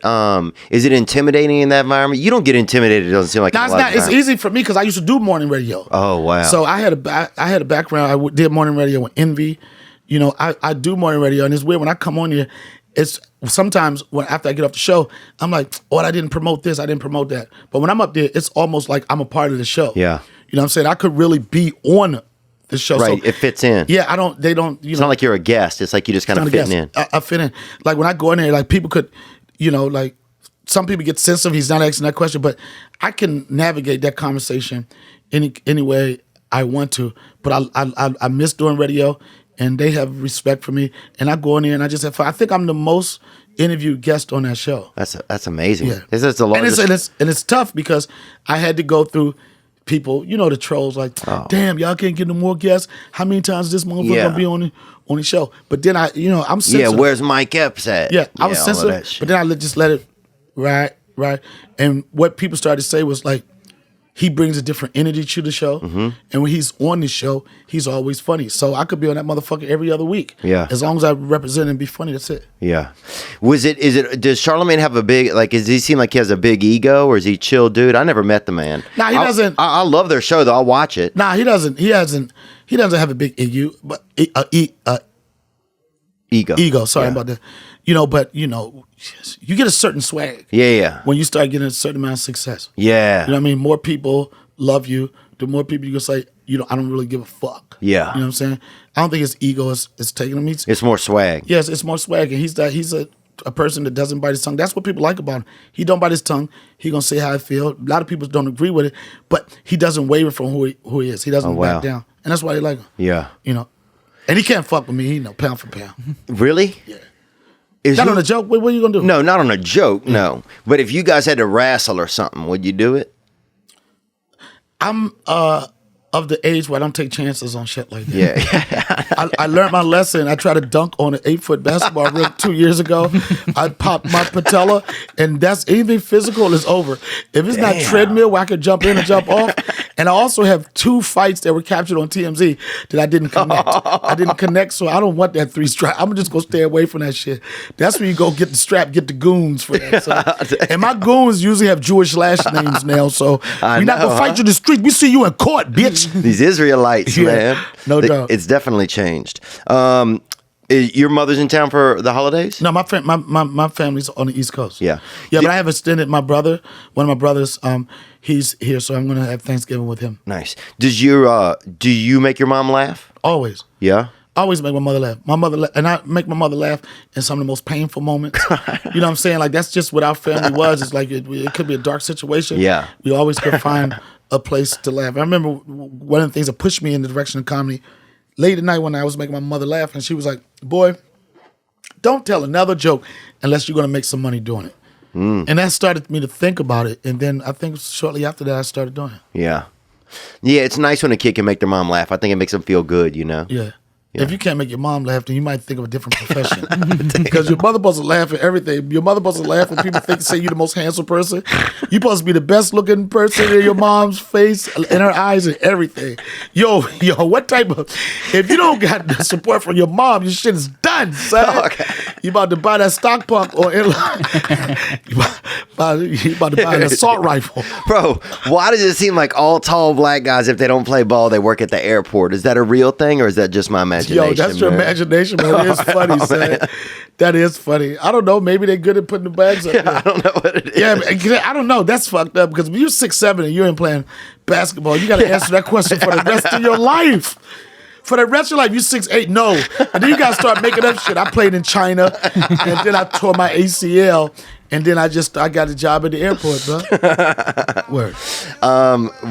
intimidating in that environment? You don't get intimidated. It doesn't seem like no, it's not. It's easy for me because I used to do morning radio. Oh wow! So I had a background. I did morning radio with Envy. You know, I do morning radio, and it's weird when I come on here. It's sometimes after I get off the show, I'm like, I didn't promote this, I didn't promote that. But when I'm up there, it's almost like I'm a part of the show. Yeah. You know what I'm saying? I could really be on the show. Right, so, it fits in. Yeah, it's not like you're a guest. It's like you just kind of fitting in. I fit in. Like when I go in there, like people could, like some people get sensitive, he's not asking that question, but I can navigate that conversation any way I want to. But I miss doing radio. And they have respect for me, and I go in there and I just have fun. I think I'm the most interviewed guest on that show. That's amazing. Yeah, this is the largest. And it's tough because I had to go through people, the trolls like, damn, y'all can't get no more guests. How many times is this motherfucker gonna be on the show? But then I'm sensitive. Yeah, where's Mike Epps at? Yeah, I was sensitive, but then I just let it ride. And what people started to say was like, he brings a different energy to the show. And when he's on the show, he's always funny. So I could be on that motherfucker every other week. Yeah. As long as I represent and be funny, that's it. Yeah. Does Charlemagne have a big, like, does he seem like he has a big ego, or is he chill dude? I never met the man. Nah, he doesn't. I love their show though. I'll watch it. Nah, he doesn't. He doesn't have a big ego, but ego. Sorry about that. But you get a certain swag. Yeah. When you start getting a certain amount of success. Yeah. You know what I mean? More people love you. The more people you can say, I don't really give a fuck. Yeah. You know what I'm saying? I don't think his ego is taking him. It's more swag. Yes, it's more swag. And he's a person that doesn't bite his tongue. That's what people like about him. He don't bite his tongue. He gonna say how I feel. A lot of people don't agree with it, but he doesn't waver from who he is. He doesn't back down. And that's why they like him. Yeah. And he can't fuck with me. Pound for pound. Really? Yeah. Not on a joke? What are you going to do? No, not on a joke, no. But if you guys had to wrestle or something, would you do it? I'm of the age where I don't take chances on shit like that. Yeah. I learned my lesson. I tried to dunk on an 8-foot basketball rim 2 years ago. I popped my patella, and that's anything physical is over. If it's not treadmill where I could jump in and jump off, and I also have 2 fights that were captured on TMZ that I didn't connect. So I don't want that 3 strap. I'm just gonna stay away from that shit. That's where you go get the strap, get the goons for that. So, and my goons usually have Jewish last names now. So we're not gonna fight you in the street. We see you in court, bitch. These Israelites, man. No doubt. It's definitely changed. Your mother's in town for the holidays? No, my family's on the East Coast. Yeah. But I have extended one of my brothers, he's here, so I'm going to have Thanksgiving with him. Nice. Do you make your mom laugh? Always. Yeah? Always make my mother laugh. And I make my mother laugh in some of the most painful moments. You know what I'm saying? Like, that's just what our family was. It's like, it could be a dark situation. Yeah. We always could find a place to laugh. I remember one of the things that pushed me in the direction of comedy, late at night when I was making my mother laugh, and she was like, boy, don't tell another joke unless you're going to make some money doing it. And that started me to think about it. And then I think shortly after that, I started doing it. Yeah. Yeah, it's nice when a kid can make their mom laugh. I think it makes them feel good, Yeah. If you can't make your mom laugh, then you might think of a different profession. Because your mother supposed to laugh at everything. Your mother supposed to laugh when people say you're the most handsome person. You supposed to be the best looking person in your mom's face, in her eyes, and everything. Yo, what type of... If you don't got the support from your mom, your shit is done, son. Okay. You about to buy that stock pump or you about to buy an assault rifle. Bro, why does it seem like all tall black guys, if they don't play ball, they work at the airport? Is that a real thing, or is that just my imagination? Yo, that's your imagination, man. It is funny, son. That is funny. I don't know. Maybe they're good at putting the bags up. I don't know what it is. Yeah, I don't know. That's fucked up because when you're 6'7" and you ain't playing basketball, you got to answer that question for the rest of your life. For the rest of your life, you're 6'8", no. And then you got to start making up shit. I played in China, and then I tore my ACL, and then I got a job at the airport, bro. Word.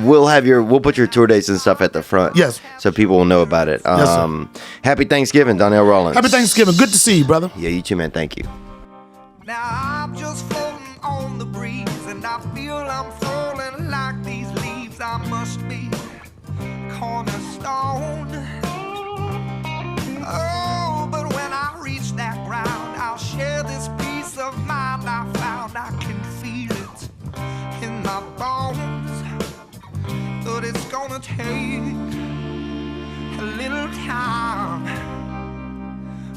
We'll put your tour dates and stuff at the front. Yes. So people will know about it. Yes, sir. Happy Thanksgiving, Donnell Rawlings. Happy Thanksgiving. Good to see you, brother. Yeah, you too, man. Thank you. Now I'm just floating on the breeze, and I feel I'm falling like these leaves. I must be cornerstone. Oh, but when I reach that ground, I'll share this peace of mind I found. I can feel it in my bones, but it's gonna take a little time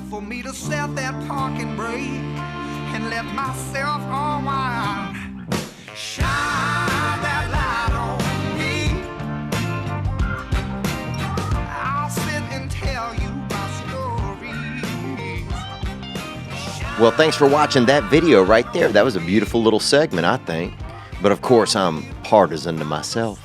for me to set that parking brake and let myself unwind. Shine that light on me. I'll sit and tell you my stories. Well, thanks for watching that video right there. That was a beautiful little segment, I think. But of course, I'm partisan to myself.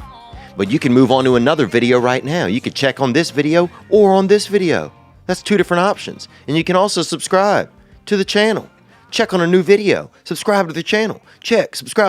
But you can move on to another video right now. You can check on this video or on this video. That's 2 different options. And you can also subscribe to the channel. Check on a new video. Subscribe to the channel. Check, subscribe.